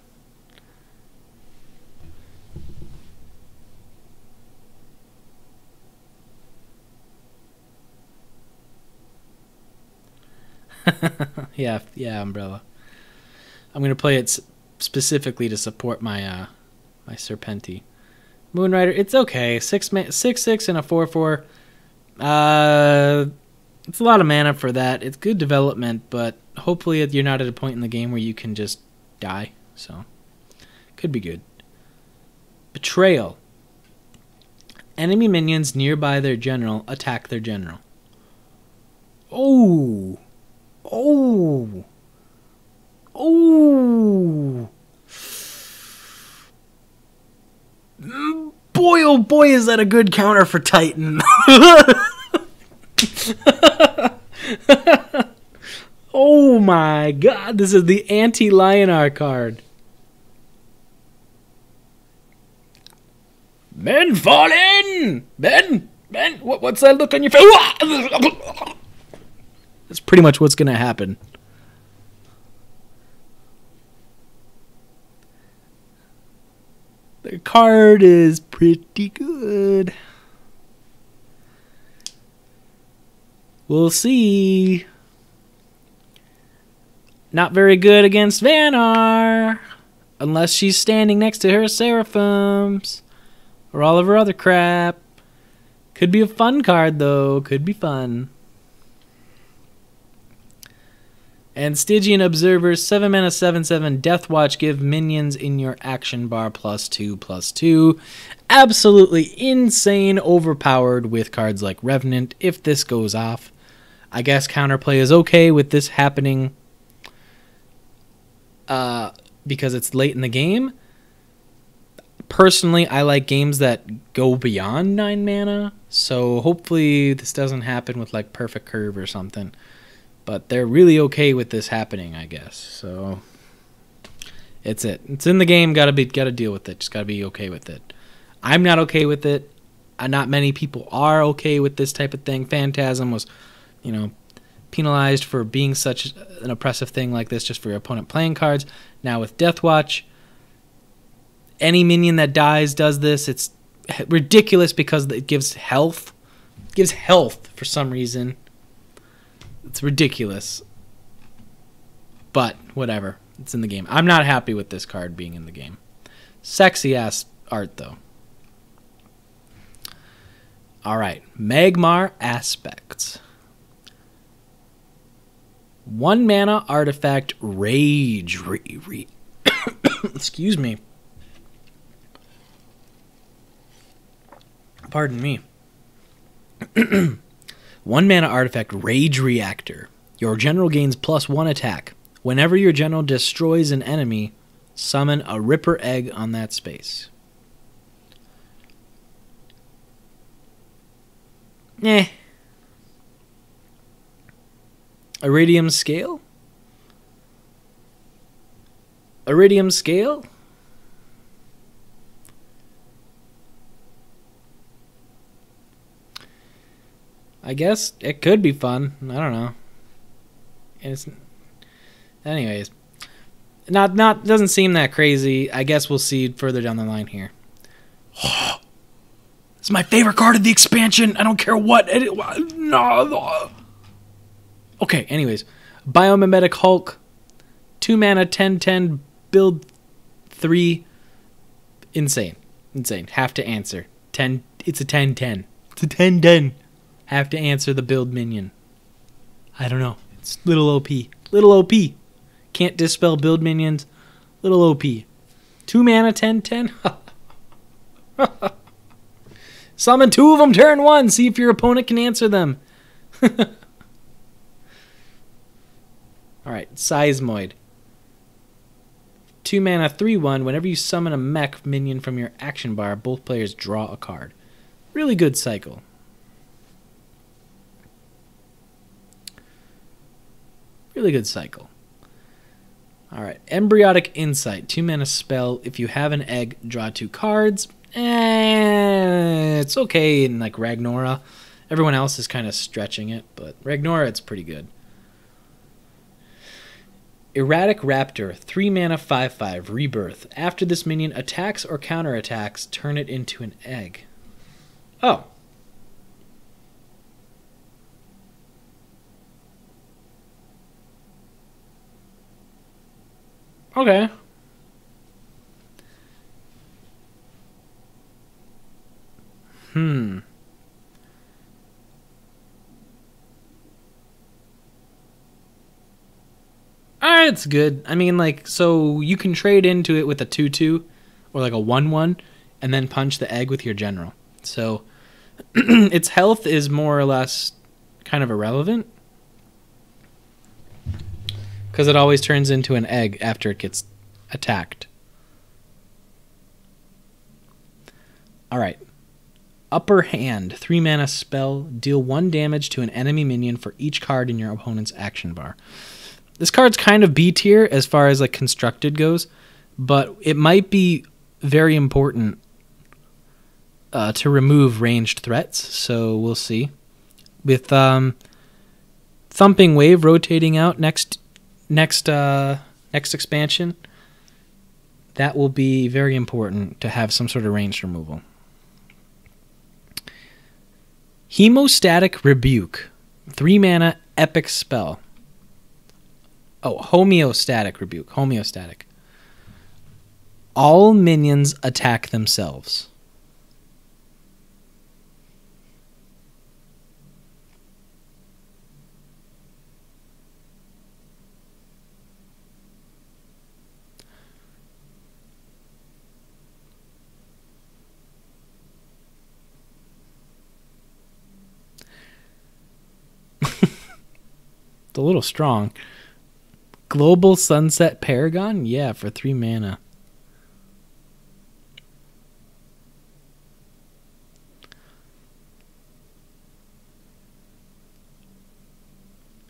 yeah, Umbrella. I'm gonna play it specifically to support my my Serpenti. Moonrider, it's okay. 6/6 and a 4/4. It's a lot of mana for that. It's good development, but hopefully you're not at a point in the game where you can just die. So, could be good. Betrayal. Enemy minions nearby their general attack their general. Oh. Oh. Oh. Boy, oh boy, is that a good counter for Titan. Oh my god, this is the anti-Lionar card. Men fall in! Ben, what's that look on your face? That's pretty much what's going to happen. The card is pretty good. We'll see. Not very good against Vanar. Unless she's standing next to her Seraphims. Or all of her other crap. Could be a fun card, though. Could be fun. And Stygian Observer, 7 mana 7/7 Death Watch, give minions in your action bar +2/+2. Absolutely insane, overpowered with cards like Revenant. If this goes off, I guess counterplay is okay with this happening because it's late in the game. Personally, I like games that go beyond 9 mana, so hopefully this doesn't happen with like Perfect Curve or something. But they're really okay with this happening, I guess. So it's it. It's in the game. Gotta deal with it. Just gotta be okay with it. I'm not okay with it. Not many people are okay with this type of thing. Phantasm was, penalized for being such an oppressive thing like this, just for your opponent playing cards. Now with Death Watch, any minion that dies does this. It's ridiculous because it gives health. It gives health for some reason. It's ridiculous. But whatever. It's in the game. I'm not happy with this card being in the game. Sexy ass art though. Alright. Magmar Aspects. 1 mana artifact Rage. Excuse me. Pardon me. 1 mana artifact Rage Reactor. Your general gains +1 attack. Whenever your general destroys an enemy, summon a Ripper Egg on that space. Eh. Iridium Scale? Iridium Scale? I guess it could be fun. I don't know. Anyways, not doesn't seem that crazy. I guess we'll see further down the line here. It's my favorite card of the expansion. I don't care what. No. Okay. Anyways, Biomimetic Hulk, 2 mana, 10/10, build 3. Insane. Have to answer 10. It's a 10/10. It's a 10/10. Have to answer the build minion. I don't know. It's little OP. Little OP. Can't dispel build minions. Little OP. 2 mana, 10/10. Summon 2 of them turn 1. See if your opponent can answer them. Alright, Seismoid. 2 mana, 3/1. Whenever you summon a mech minion from your action bar, both players draw a card. Really good cycle. Really good cycle. Alright, Embryotic Insight. 2 mana spell. If you have an egg, draw 2 cards. It's okay in like Ragnora. Everyone else is kind of stretching it, but Ragnora, it's pretty good. Erratic Raptor. 3 mana, 5/5. Rebirth. After this minion attacks or counterattacks, turn it into an egg. Oh. Okay. It's good. I mean, like, so you can trade into it with a 2/2 or like a 1/1 and then punch the egg with your general. So its health is more or less kind of irrelevant because it always turns into an egg after it gets attacked. Alright. Upper Hand. 3 mana spell. Deal 1 damage to an enemy minion for each card in your opponent's action bar. This card's kind of B tier as far as like constructed goes, but it might be very important to remove ranged threats, so we'll see. With Thumping Wave rotating out next expansion, that will be very important to have some sort of ranged removal. Hemostatic Rebuke. 3 mana epic spell. Oh, Homeostatic Rebuke. Homeostatic. All minions attack themselves. It's a little strong. Global Sunset Paragon? Yeah, for 3 mana.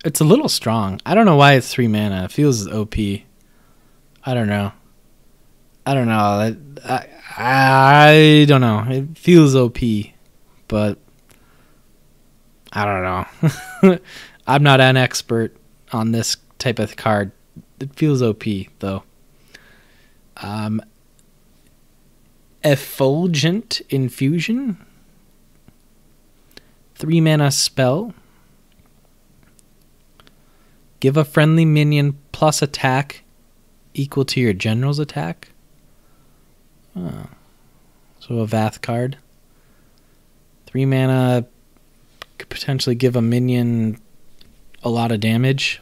It's a little strong. I don't know why it's 3 mana. It feels OP. I don't know. I don't know. It feels OP, but I don't know. I'm not an expert on this type of card. It feels OP, though. Effulgent Infusion. 3 mana spell. Give a friendly minion plus attack equal to your general's attack. Oh. So a Vath card. 3 mana, could potentially give a minion a lot of damage.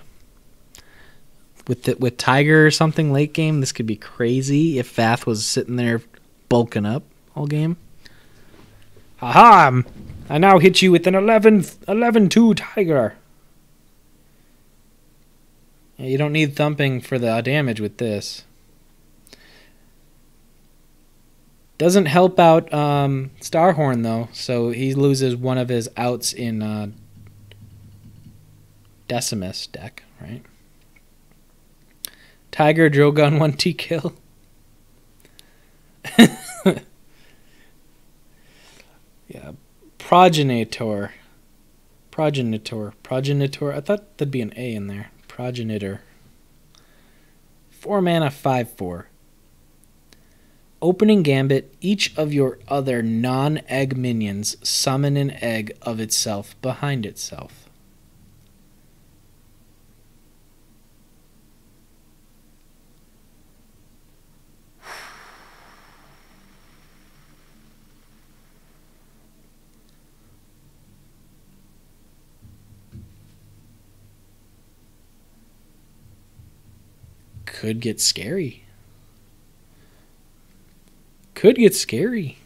With Tiger or something late game, this could be crazy if Vath was sitting there bulking up all game. Haha! I now hit you with an 11-2 Tiger. Yeah, you don't need thumping for the damage with this. Doesn't help out Starhorn, though, so he loses one of his outs in Decimus deck, right? Tiger, Drogon, 1T kill. Yeah, Progenitor. I thought there'd be an A in there. Progenitor. 4 mana, 5/4. Opening Gambit, each of your other non-egg minions summon an egg of itself behind itself. Could get scary. Could get scary.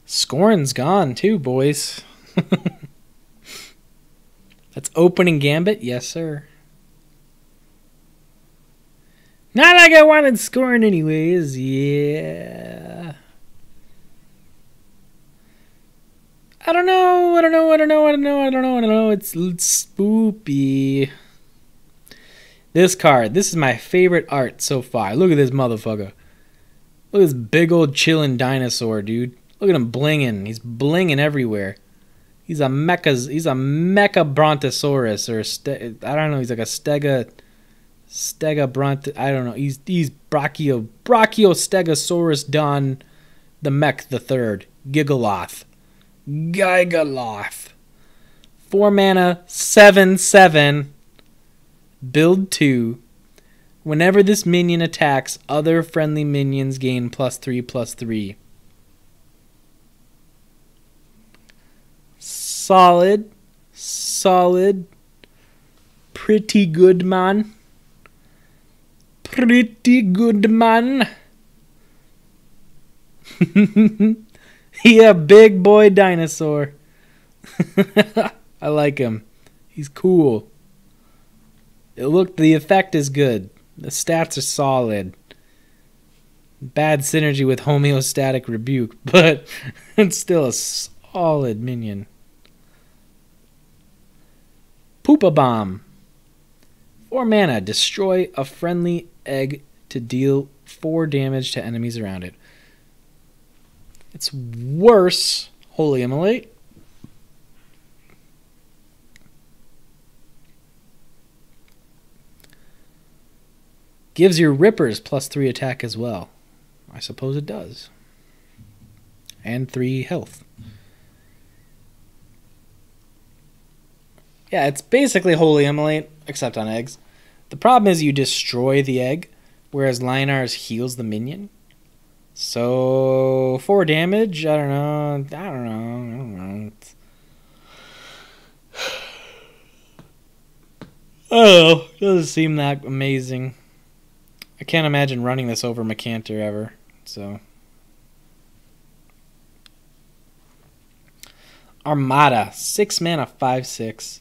Scorn's gone too, boys. That's opening Gambit? Yes, sir. Not like I wanted Scorn anyways. Yeah. I don't know. It's spoopy. This card. This is my favorite art so far. Look at this motherfucker. Look at this big old chillin' dinosaur, dude. Look at him blinging. He's blinging everywhere. He's a mecha brontosaurus or I don't know. He's like a Stegobront. I don't know. He's Brachiostegosaurus Don the Mech the Third. Gigaloth. 4 mana, 7/7. Build 2. Whenever this minion attacks, other friendly minions gain +3/+3. Solid. Pretty good, man. Yeah, big boy dinosaur. I like him. He's cool. The effect is good. The stats are solid. Bad synergy with homeostatic rebuke, but it's still a solid minion. Poopa Bomb. 4 mana. Destroy a friendly egg to deal 4 damage to enemies around it. It's worse. Holy Immolate. Gives your Rippers +3 attack as well. I suppose it does. And 3 health. Yeah, it's basically Holy Immolate, except on eggs. The problem is you destroy the egg, whereas Lionars heals the minion. So 4 damage, I don't know. Oh, doesn't seem that amazing. I can't imagine running this over Macantor ever. So Armada, 6 mana, 5/6.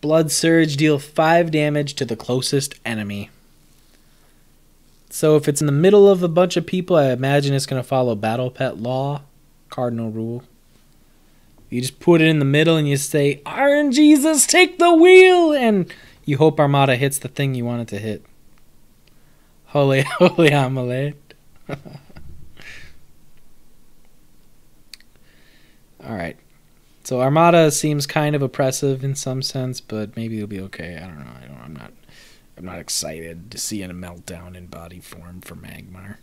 Blood Surge, deal 5 damage to the closest enemy. So if it's in the middle of a bunch of people, I imagine it's going to follow Battle Pet Law, Cardinal Rule. You just put it in the middle and you say, Iron Jesus, take the wheel! And you hope Armada hits the thing you want it to hit. Holy Amulet. Alright. So Armada seems kind of oppressive in some sense, but maybe it'll be okay. I don't know. I'm not excited to see a meltdown in body form for Magmar.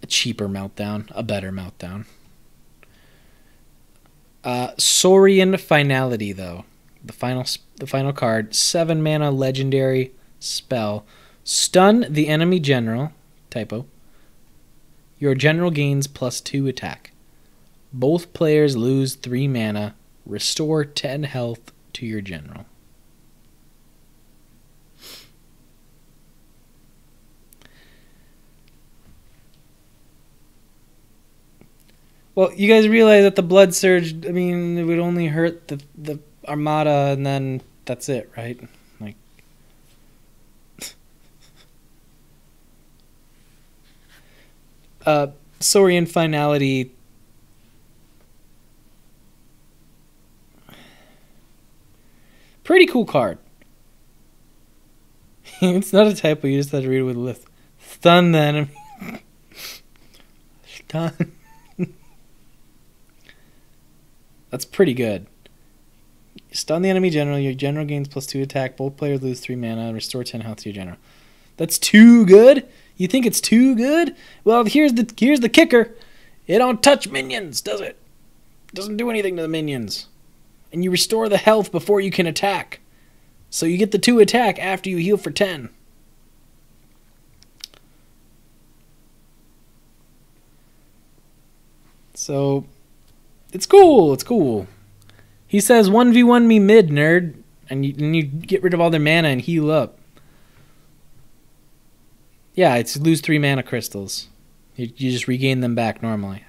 A cheaper meltdown, a better meltdown. Saurian Finality, though. The final card. 7 mana legendary spell. Stun the enemy general. Typo. Your general gains +2 attack. Both players lose 3 mana. Restore 10 health to your general. Well, you guys realize that the Blood Surge, I mean, it would only hurt the Armada, and then that's it, right? Like, Saurian Finality. Pretty cool card. It's not a typo, you just have to read it with a list. Stun the enemy. Stun. That's pretty good. Stun the enemy general. Your general gains +2 attack. Both players lose 3 mana. Restore 10 health to your general. That's too good? You think it's too good? Well, here's the kicker. It don't touch minions, does it? It doesn't do anything to the minions. And you restore the health before you can attack. So you get the 2 attack after you heal for 10. So, it's cool. It's cool. He says 1v1 me mid, nerd. And you get rid of all their mana and heal up. Yeah, it's lose 3 mana crystals. You just regain them back normally.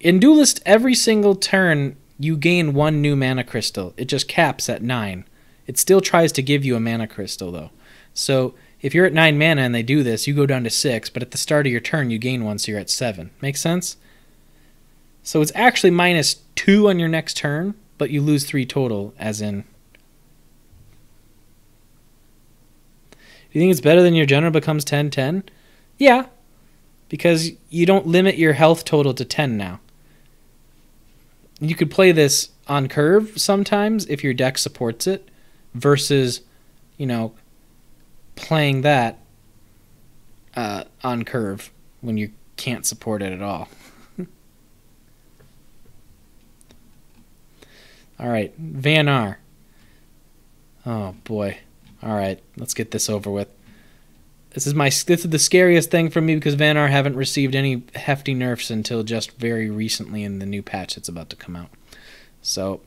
In Duelyst, every single turn, you gain 1 new mana crystal. It just caps at 9. It still tries to give you a mana crystal, though. So, if you're at 9 mana and they do this, you go down to 6, but at the start of your turn, you gain 1, so you're at 7. Make sense? So it's actually -2 on your next turn, but you lose 3 total, as in... You think it's better than your general becomes 10-10? Yeah, because you don't limit your health total to 10 now. You could play this on curve sometimes if your deck supports it, versus, you know, playing that on curve when you can't support it at all. All right, Vanguard. Oh boy. All right, let's get this over with. This is the scariest thing for me because Vanguard haven't received any hefty nerfs until just very recently in the new patch that's about to come out. So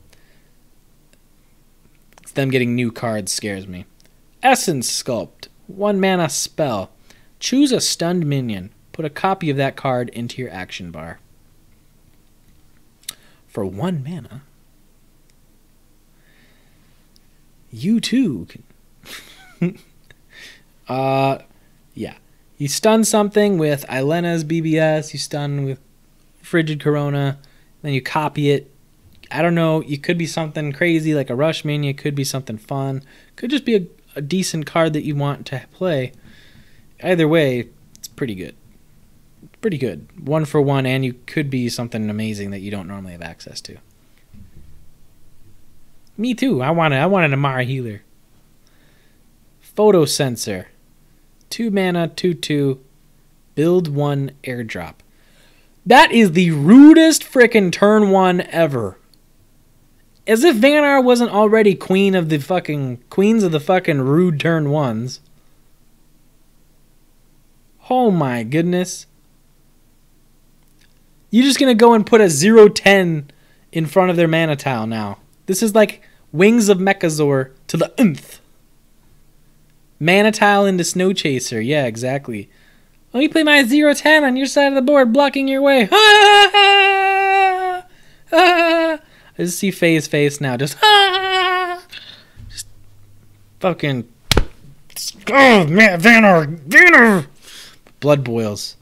them getting new cards scares me. Essence Sculpt. 1 mana spell. Choose a stunned minion. Put a copy of that card into your action bar. For 1 mana, you too can... yeah. You stun something with Ilena's BBS, you stun with Frigid Corona, then you copy it. I don't know, it could be something crazy like a Rush Mania, it could be something fun. Could just be a decent card that you want to play. Either way, it's pretty good. Pretty good. 1 for 1, and you could be something amazing that you don't normally have access to. Me too. I wanted an Amara healer. Photo Sensor. 2 mana, 2/2. Build 1 airdrop. That is the rudest frickin' turn 1 ever. As if Vanguard wasn't already queens of the fucking rude turn 1s. Oh my goodness. You're just gonna go and put a 0/10 in front of their mana tile now. This is like Wings of Mechazor to the nth. Mana tile into Snow Chaser. Yeah, exactly. Let me play my 0/10 on your side of the board, blocking your way. I just see Faye's face now. Just fucking. Oh man, Vanguard. Blood boils.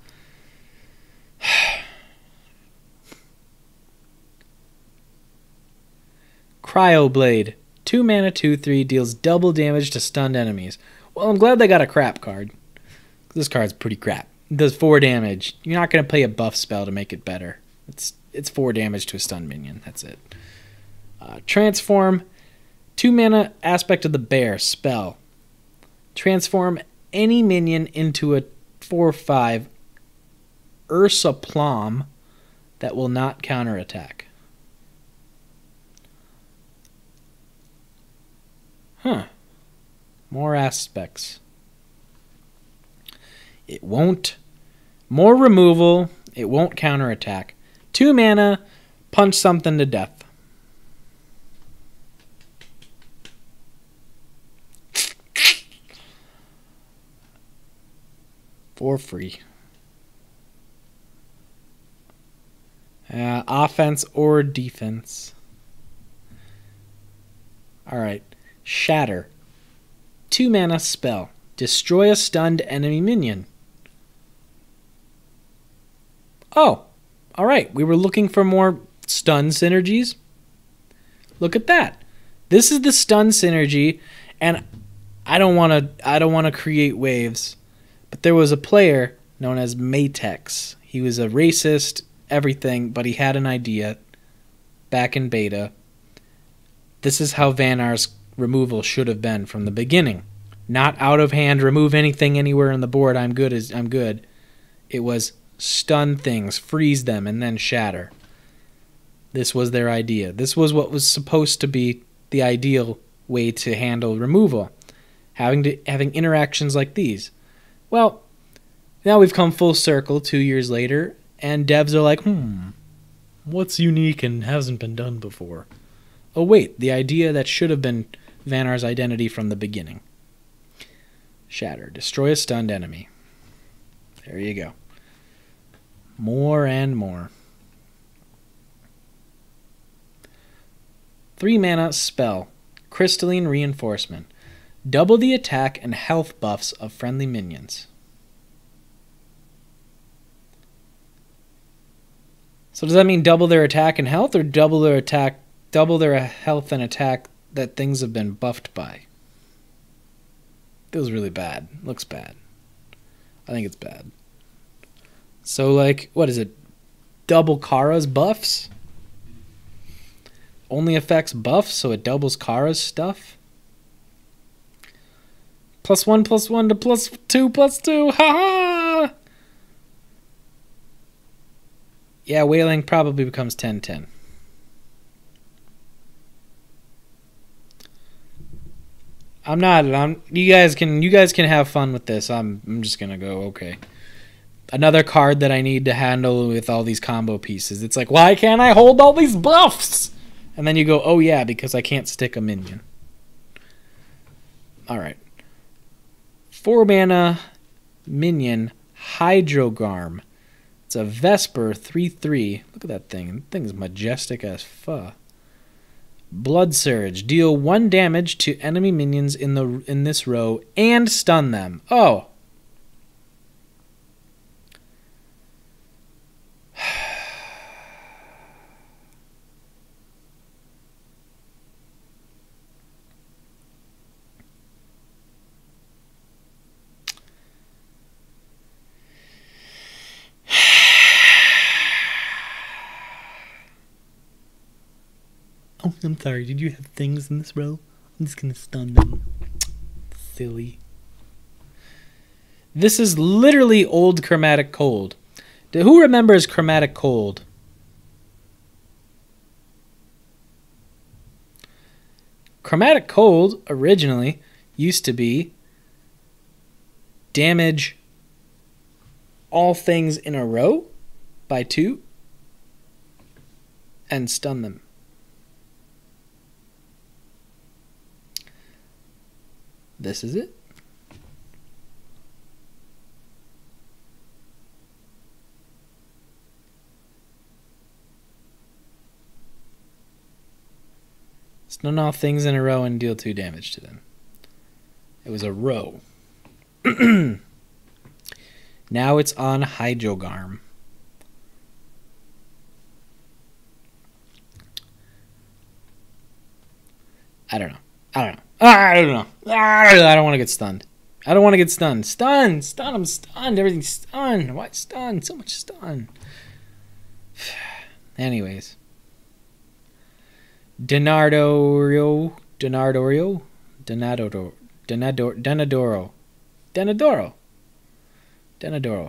Cryoblade. 2 mana, 2/3, deals double damage to stunned enemies. Well, I'm glad they got a crap card. This card's pretty crap. It does 4 damage. You're not going to play a buff spell to make it better. It's 4 damage to a stunned minion. That's it. Transform. 2 mana Aspect of the Bear spell. Transform any minion into a 4/5 Ursa Plum that will not counterattack. Huh. More aspects. It won't. More removal. It won't counterattack. 2 mana. Punch something to death. For free. Offense or defense. Alright. Shatter. 2 mana spell. Destroy a stunned enemy minion. Oh. Alright. We were looking for more stun synergies. Look at that. This is the stun synergy, and I don't want to create waves. But there was a player known as Matex. He was a racist, everything, but he had an idea back in beta. This is how Vanar's removal should have been from the beginning. Not out of hand, remove anything anywhere on the board, I'm good. It was stun things, freeze them, and then shatter. This was their idea. This was what was supposed to be the ideal way to handle removal. Having interactions like these. Well, now we've come full circle 2 years later, and devs are like, what's unique and hasn't been done before? Oh wait, the idea that should have been Vanar's identity from the beginning. Shatter. Destroy a stunned enemy. There you go. More and more. 3 mana spell. Crystalline Reinforcement. Double the attack and health buffs of friendly minions. So does that mean double their attack and health, or double their health and attack that things have been buffed by? Feels really bad. Looks bad. I think it's bad. So, like, what is it? Double Kara's buffs? Only affects buffs, so it doubles Kara's stuff? +1/+1 to +2/+2. Ha ha! Yeah, Wailing probably becomes 10/10. You guys can have fun with this. I'm just gonna go, okay. Another card that I need to handle with all these combo pieces. It's like, why can't I hold all these buffs? And then you go, oh yeah, because I can't stick a minion. Alright. 4 mana minion Hydrogarm. It's a Vesper 3/3. Look at that thing. That thing's majestic as fuck. Blood Surge. Deal 1 damage to enemy minions in this row and stun them. Oh. Oh, I'm sorry. Did you have things in this row? I'm just going to stun them. Silly. This is literally old Chromatic Cold. Who remembers Chromatic Cold? Chromatic Cold originally used to be damage all things in a row by 2 and stun them. This is it. Stun all things in a row and deal 2 damage to them. It was a row. Now it's on Hydrogarm. I don't know. I don't want to get stunned. I don't want to get stunned. Stun! I'm stunned. Everything's stunned. Why stun? So much stun. Anyways. Denardo Denadoro. Denadoro.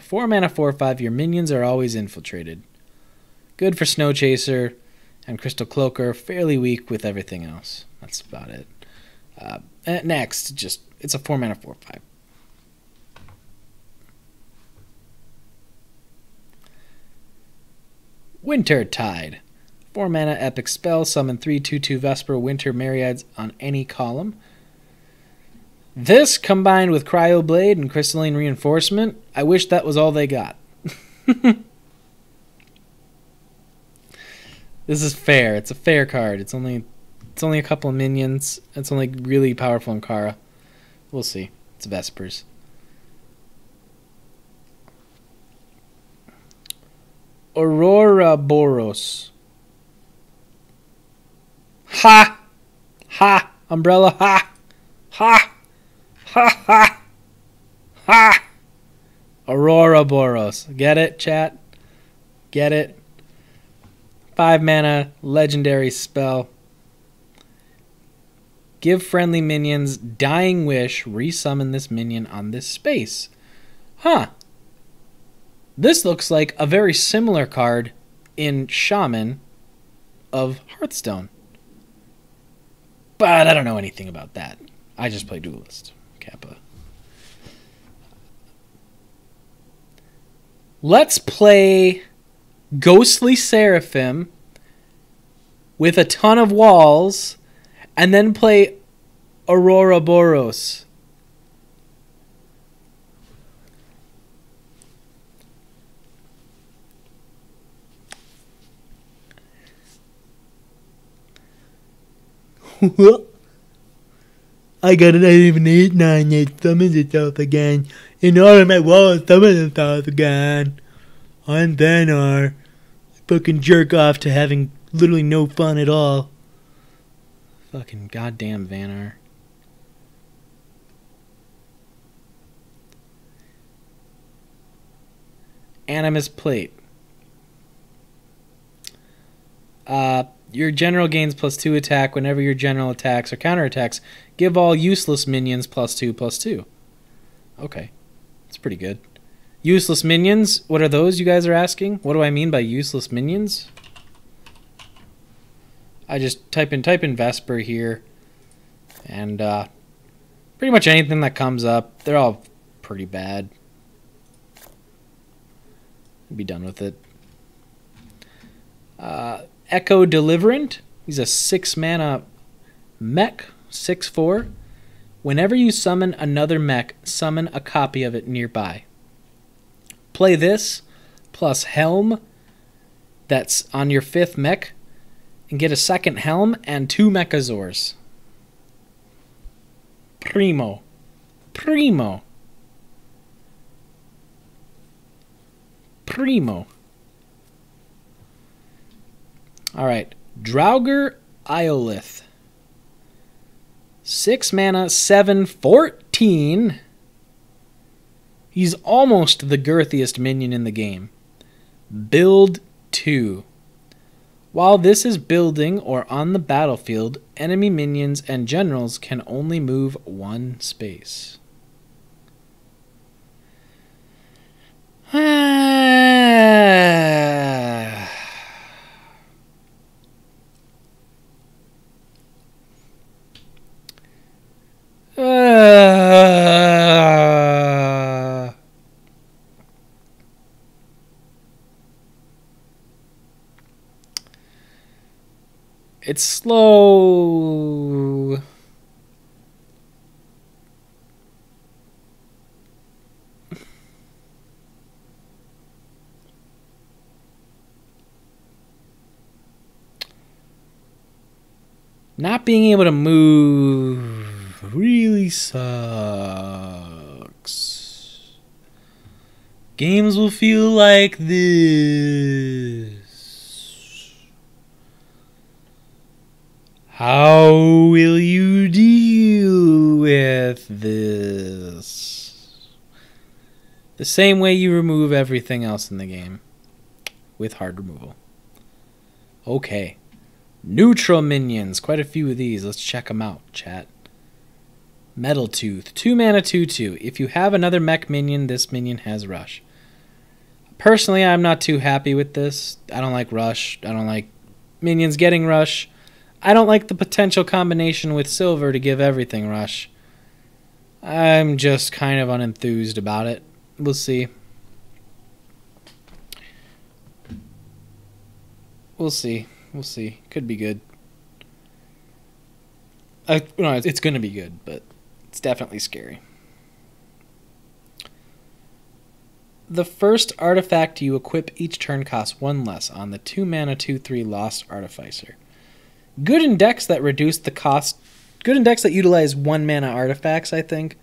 4 mana, 4/5. Your minions are always infiltrated. Good for Snow Chaser and Crystal Cloaker. Fairly weak with everything else. That's about it. Next, it's a 4 mana, 4/5. Wintertide. 4 mana, epic spell. Summon 3/2/2 Vesper Winter Myriads on any column. This combined with Cryoblade and Crystalline Reinforcement, I wish that was all they got. This is fair. It's a fair card. It's only a couple of minions. It's only really powerful in Kara. We'll see. It's Vespers. Aurora Boros. Ha! Ha! Umbrella, ha! Ha! Ha ha! Ha! Aurora Boros. Get it, chat? Get it? 5 mana, legendary spell. Give friendly minions Dying Wish. Resummon this minion on this space. Huh. This looks like a very similar card in Shaman of Hearthstone. But I don't know anything about that. I just play Duelyst. Kappa. Let's play Ghostly Seraphim with a ton of walls and then play Aurora Boros. I got it. I even 8/9. It summons itself again. In all of my walls, summons itself again. On Vanar. Fucking jerk off to having literally no fun at all. Fucking goddamn Vanar. Animus Plate. Your general gains +2 attack whenever your general attacks or counterattacks. Give all useless minions +2/+2. Okay. That's pretty good. Useless minions? What are those, you guys are asking? What do I mean by useless minions? I just type in Vesper here. And pretty much anything that comes up, they're all pretty bad. Be done with it. Echo Deliverant. He's a 6 mana mech, 6/4. Whenever you summon another mech, summon a copy of it nearby. Play this plus Helm that's on your 5th mech and get a 2nd Helm and 2 Mechazors. Primo. Primo. Primo. Alright. Draugr Iolith. 6 mana, 7/14. He's almost the girthiest minion in the game. Build 2. While this is building or on the battlefield, enemy minions and generals can only move 1 space. It's slow. Not being able to move really sucks. Games will feel like this. How will you deal with this? The same way you remove everything else in the game. With hard removal. Okay. Neutral minions. Quite a few of these. Let's check them out, chat. Metal Tooth. 2 mana 2/2. If you have another mech minion, this minion has Rush. Personally, I'm not too happy with this. I don't like Rush. I don't like minions getting Rush. I don't like the potential combination with Silver to give everything Rush. I'm just kind of unenthused about it. We'll see. We'll see. We'll see. Could be good. No, it's going to be good, but it's definitely scary. The first artifact you equip each turn costs 1 less on the 2 mana 2/3 Lost Artificer. Good in decks that reduce the cost. Good in decks that utilize 1 mana artifacts, I think.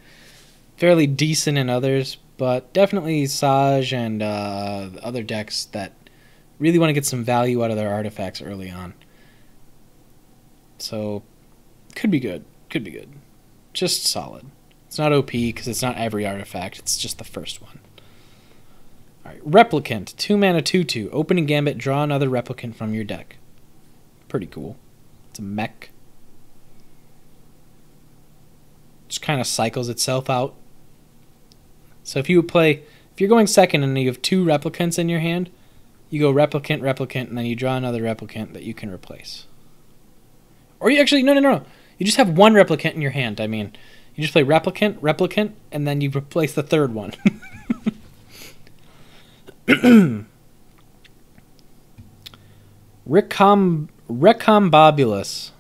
Fairly decent in others, but definitely Saj and other decks that really want to get some value out of their artifacts early on. So, could be good. Could be good. Just solid. It's not OP because it's not every artifact. It's just the first one. Alright, Replicant. 2 mana 2/2. Opening Gambit, draw another Replicant from your deck. Pretty cool. It's a mech. Just kind of cycles itself out. So if you're going second and you have 2 Replicants in your hand, you go Replicant, Replicant, and then you draw another Replicant that you can replace. Or you actually, no. You just have 1 Replicant in your hand. I mean, you just play Replicant, Replicant, and then you replace the 3rd one. Recombobulus.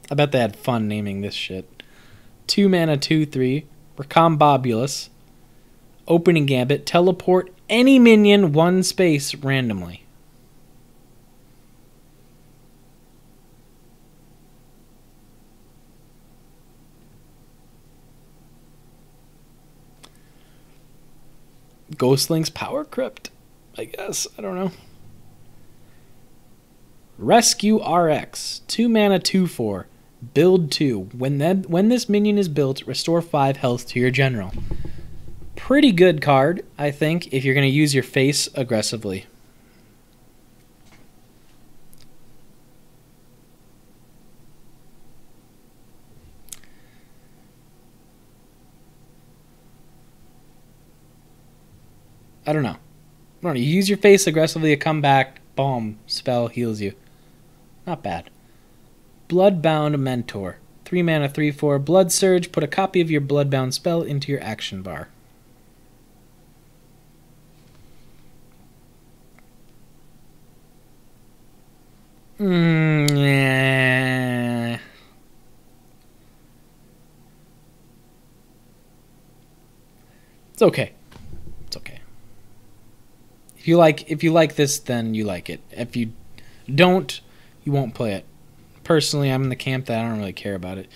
I bet they had fun naming this shit. 2 mana 2/3. Recombobulus. Opening Gambit. Teleport any minion 1 space randomly. Ghostlink's Power Crypt, I guess. I don't know. Rescue RX. 2 mana 2/4. Build 2. When this minion is built, restore 5 health to your general. Pretty good card, I think, if you're going to use your face aggressively. I don't know. You use your face aggressively to come back, boom, spell heals you. Not bad. Bloodbound Mentor. 3 mana 3/4. Blood Surge. Put a copy of your Bloodbound spell into your action bar. Yeah. It's okay. It's okay. If you like this, then you like it. If you don't, you won't play it. Personally, I'm in the camp that I don't really care about it.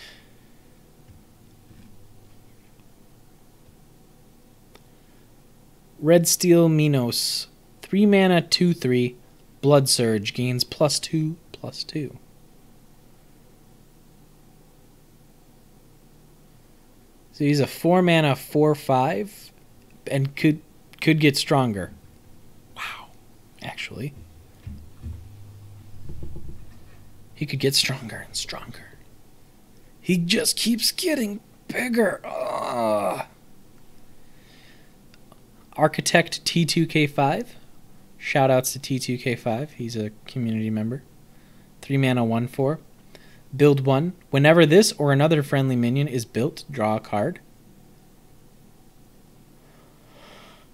Red Steel Minos. 3 mana 2/3. Blood Surge. Gains +2/+2. So he's a 4 mana 4/5 and could get stronger. Wow. Actually. He could get stronger and stronger. He just keeps getting bigger. Ugh. Architect T2K5. Shoutouts to T2K5. He's a community member. 3 mana 1/4. Build 1. Whenever this or another friendly minion is built, draw a card.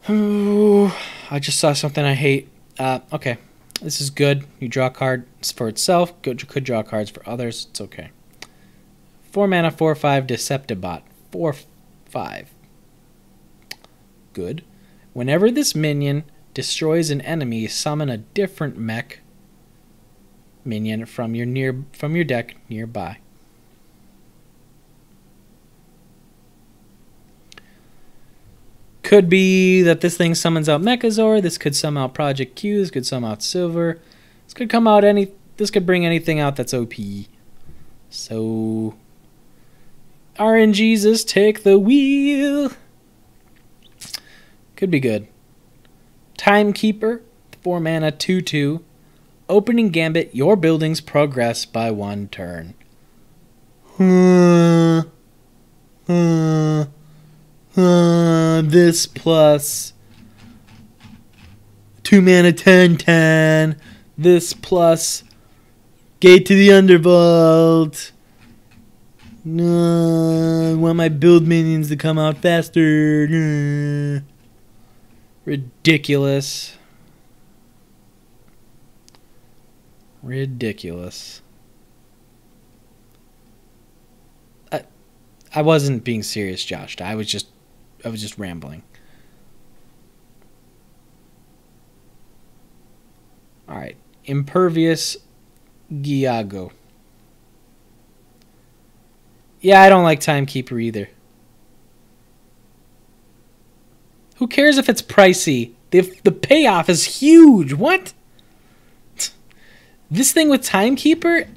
Ooh, I just saw something I hate. Okay. This is good. You draw a card for itself. Could draw cards for others. It's okay. 4 mana 4/5 Deceptibot. 4/5. Good. Whenever this minion destroys an enemy, summon a different mech minion from your deck nearby. Could be that this thing summons out Mechazor. This could summon out Project Q. This could summon out Silver. This could come out This could bring anything out that's OP. So, RNGesus, take the wheel. Could be good. Timekeeper, 4 mana 2/2. Opening Gambit, your buildings progress by 1 turn. This plus 2 mana 10/10. This plus Gate to the Undervault. I want my build minions to come out faster. Ridiculous. Ridiculous. I wasn't being serious, Josh. I was just rambling. All right. Impervious Giago. Yeah, I don't like Timekeeper either. Who cares if it's pricey? The payoff is huge. What? This thing with Timekeeper,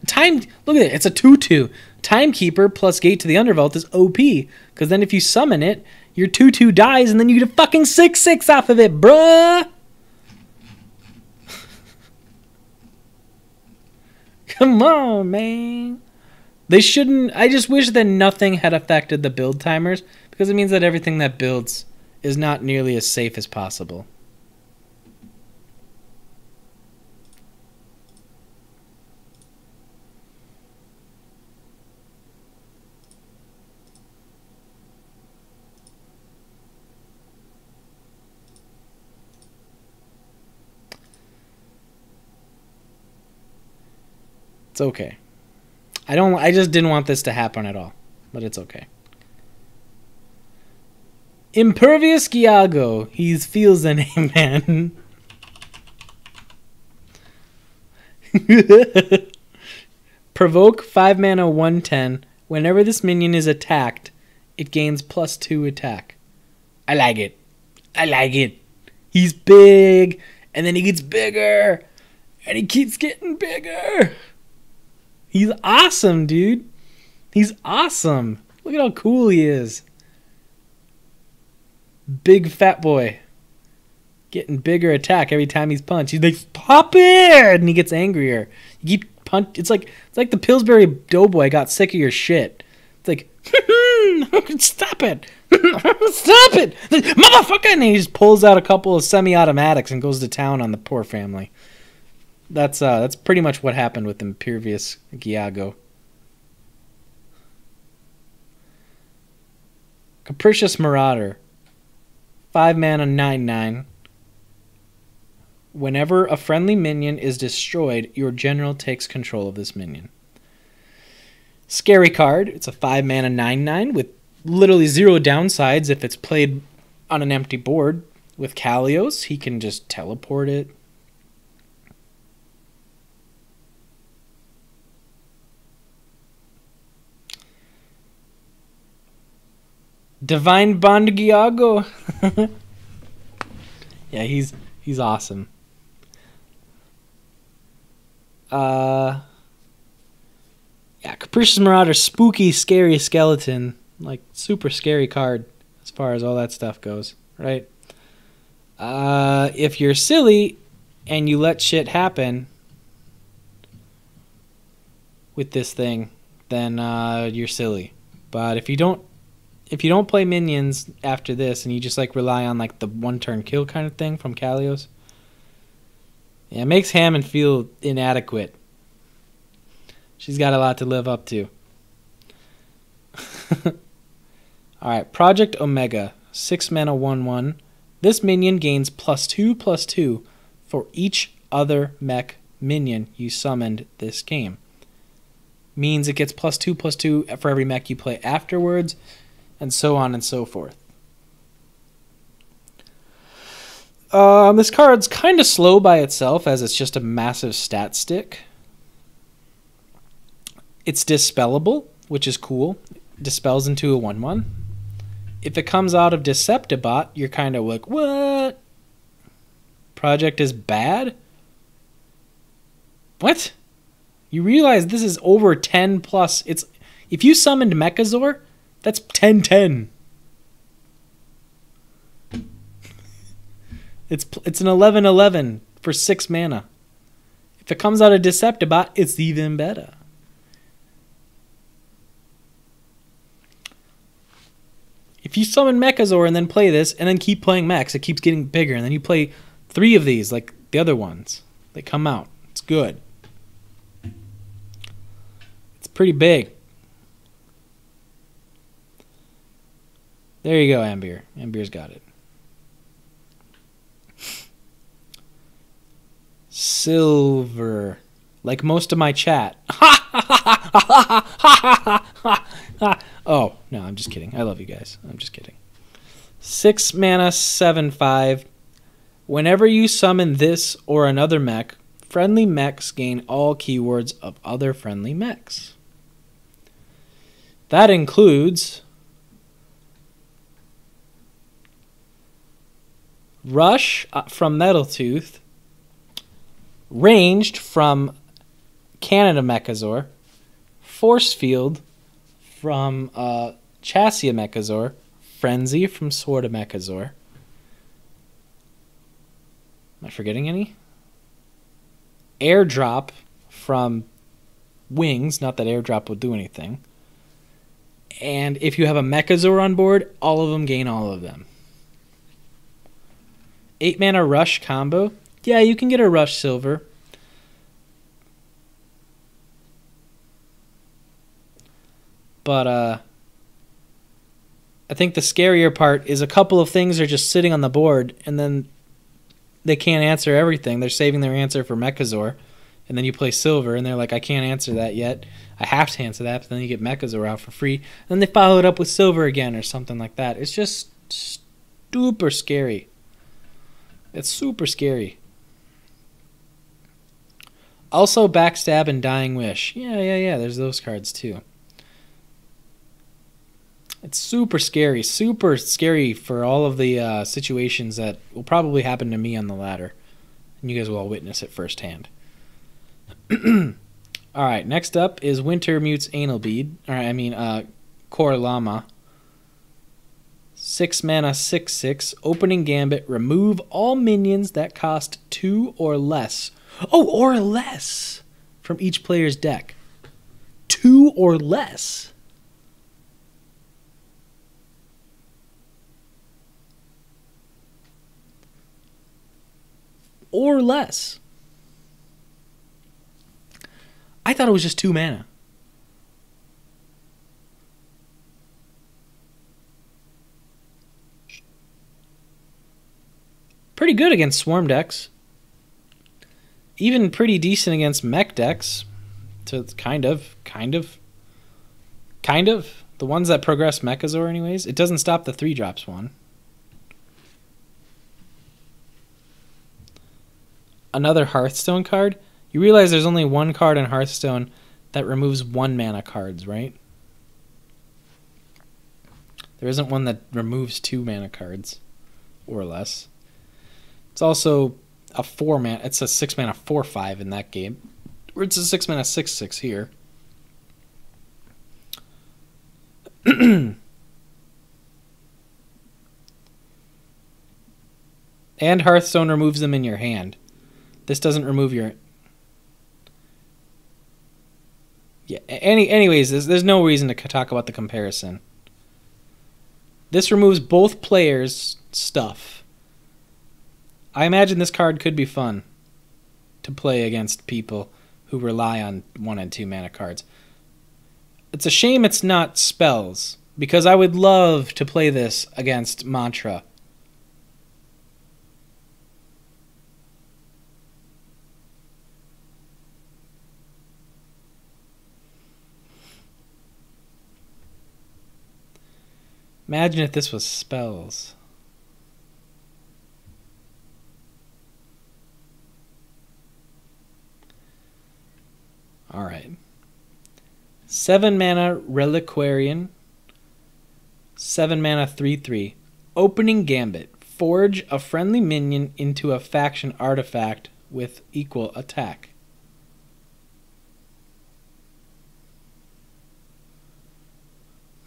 look at it. It's a 2/2. Timekeeper plus Gate to the Undervault is OP. Because then if you summon it, your 2/2 dies and then you get a fucking 6/6 off of it, bruh. Come on, man. They shouldn't. I just wish that nothing had affected the build timers, because it means that everything that builds is not nearly as safe as possible. It's okay. I just didn't want this to happen at all, but it's okay. Impervious Giago. He feels the name, man. Provoke 5 mana 1/10. Whenever this minion is attacked, it gains +2 attack. I like it. I like it. He's big, and then he gets bigger, and he keeps getting bigger. He's awesome, dude. He's awesome. Look at how cool he is. Big fat boy. Getting bigger attack every time he's punched. He's like, pop it! And he gets angrier. You keep punch. It's like the Pillsbury Doughboy got sick of your shit. It's like, stop it! Stop it! Motherfucker! And he just pulls out a couple of semi-automatics and goes to town on the poor family. That's pretty much what happened with Impervious Giago. Capricious Marauder. 5 mana 9/9. Whenever a friendly minion is destroyed, your general takes control of this minion. Scary card. It's a 5 mana 9/9 with literally 0 downsides if it's played on an empty board. With Kalios, he can just teleport it. Divine Bond Giago. Yeah, he's awesome. Yeah, Capricious Marauder, spooky, scary skeleton. Like, super scary card as far as all that stuff goes, right? If you're silly and you let shit happen with this thing, then you're silly. But if you don't play minions after this and you just like rely on like the 1-turn kill kind of thing from Kalios, yeah, it makes Hammond feel inadequate. She's got a lot to live up to. Alright, Project Omega. 6 mana 1/1. This minion gains +2/+2 for each other mech minion you summoned this game. Means it gets +2/+2 for every mech you play afterwards, and so on and so forth. This card's kind of slow by itself, as it's just a massive stat stick. It's dispellable, which is cool. Dispels into a 1/1. If it comes out of Deceptibot, you're kind of like, what? Project is bad? What? You realize this is over 10 plus. If you summoned Mechazor, that's 10/10. It's an 11/11 for 6 mana. If it comes out of Deceptibot, it's even better. If you summon Mechazor and then play this, and then keep playing mechs, it keeps getting bigger, and then you play 3 of these, like the other ones. They come out. It's good. It's pretty big. There you go, Ambier. Ambier's got it. Silver. Like most of my chat. Oh, no, I'm just kidding. I love you guys. I'm just kidding. 6 mana, 7/5. Whenever you summon this or another mech, friendly mechs gain all keywords of other friendly mechs. That includes Rush from Metaltooth, Ranged from Canada Mechazor, Force Field from Chassia Mechazor, Frenzy from Sword of Mechazor. Am I forgetting any? Airdrop from Wings, not that Airdrop will do anything. And if you have a Mechazor on board, all of them gain all of them. 8 mana Rush combo. Yeah, you can get a Rush Silver. But I think the scarier part is a couple of things are just sitting on the board, and then they can't answer everything. They're saving their answer for Mechazor, and then you play Silver, and they're like, I can't answer that yet. I have to answer that, but then you get Mechazor out for free. And then they follow it up with Silver again or something like that. It's just super scary. It's super scary. Also, Backstab and Dying Wish. Yeah. There's those cards too. It's super scary for all of the situations that will probably happen to me on the ladder. And you guys will all witness it firsthand. Alright, next up is Winter Mutes Anal Bead. Core Llama. 6 mana, 6/6. Opening Gambit. Remove all minions that cost 2 or less. Oh, or less! From each player's deck. 2 or less. Or less. I thought it was just 2 mana. Pretty good against Swarm decks. Even pretty decent against mech decks. So it's kind of. The ones that progress Mechazor anyways. It doesn't stop the 3-drops one. Another Hearthstone card. You realize there's only one card in Hearthstone that removes 1 mana cards, right? There isn't one that removes 2 mana cards or less. It's also a 4 mana. It's a 6 mana 4/5 in that game. Or it's a 6 mana 6/6 here. And Hearthstone removes them in your hand. This doesn't remove your... Yeah. Anyways, there's no reason to talk about the comparison. This removes both players' stuff. I imagine this card could be fun to play against people who rely on 1 and 2 mana cards. It's a shame it's not spells, because I would love to play this against Mantra. Imagine if this was spells. Alright. 7 mana Reliquarian. 7 mana 3/3. Opening Gambit. Forge a friendly minion into a faction artifact with equal attack.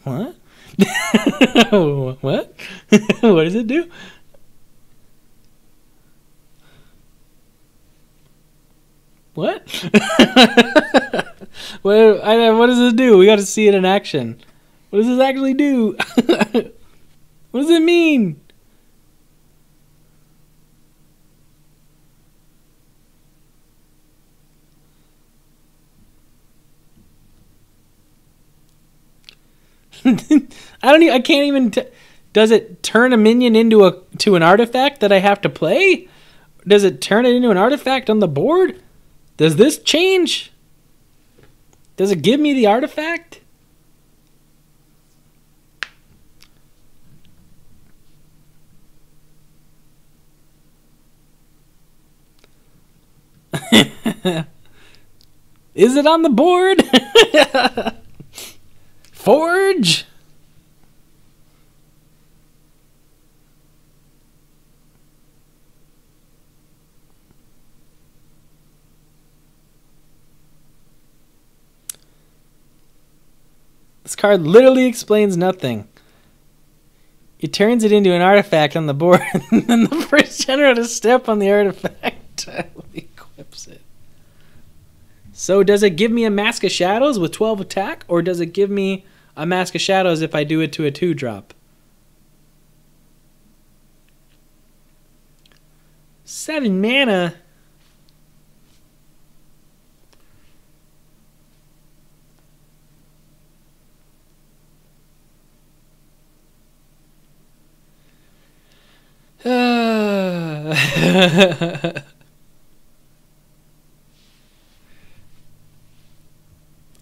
What? What? What does it do? What? What does this do? We got to see it in action. What does this actually do? What does it mean? I can't even. Does it turn a minion into an artifact that I have to play? Does it turn it into an artifact on the board? Does this change? Does it give me the artifact? Is it on the board? Forge? This card literally explains nothing. It turns it into an artifact on the board, and then the first general to step on the artifact equips it. So does it give me a Mask of Shadows with 12 attack, or does it give me a Mask of Shadows if I do it to a 2-drop? 7 mana?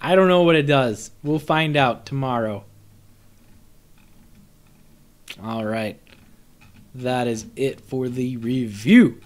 I don't know what it does. We'll find out tomorrow. All right. That is it for the review.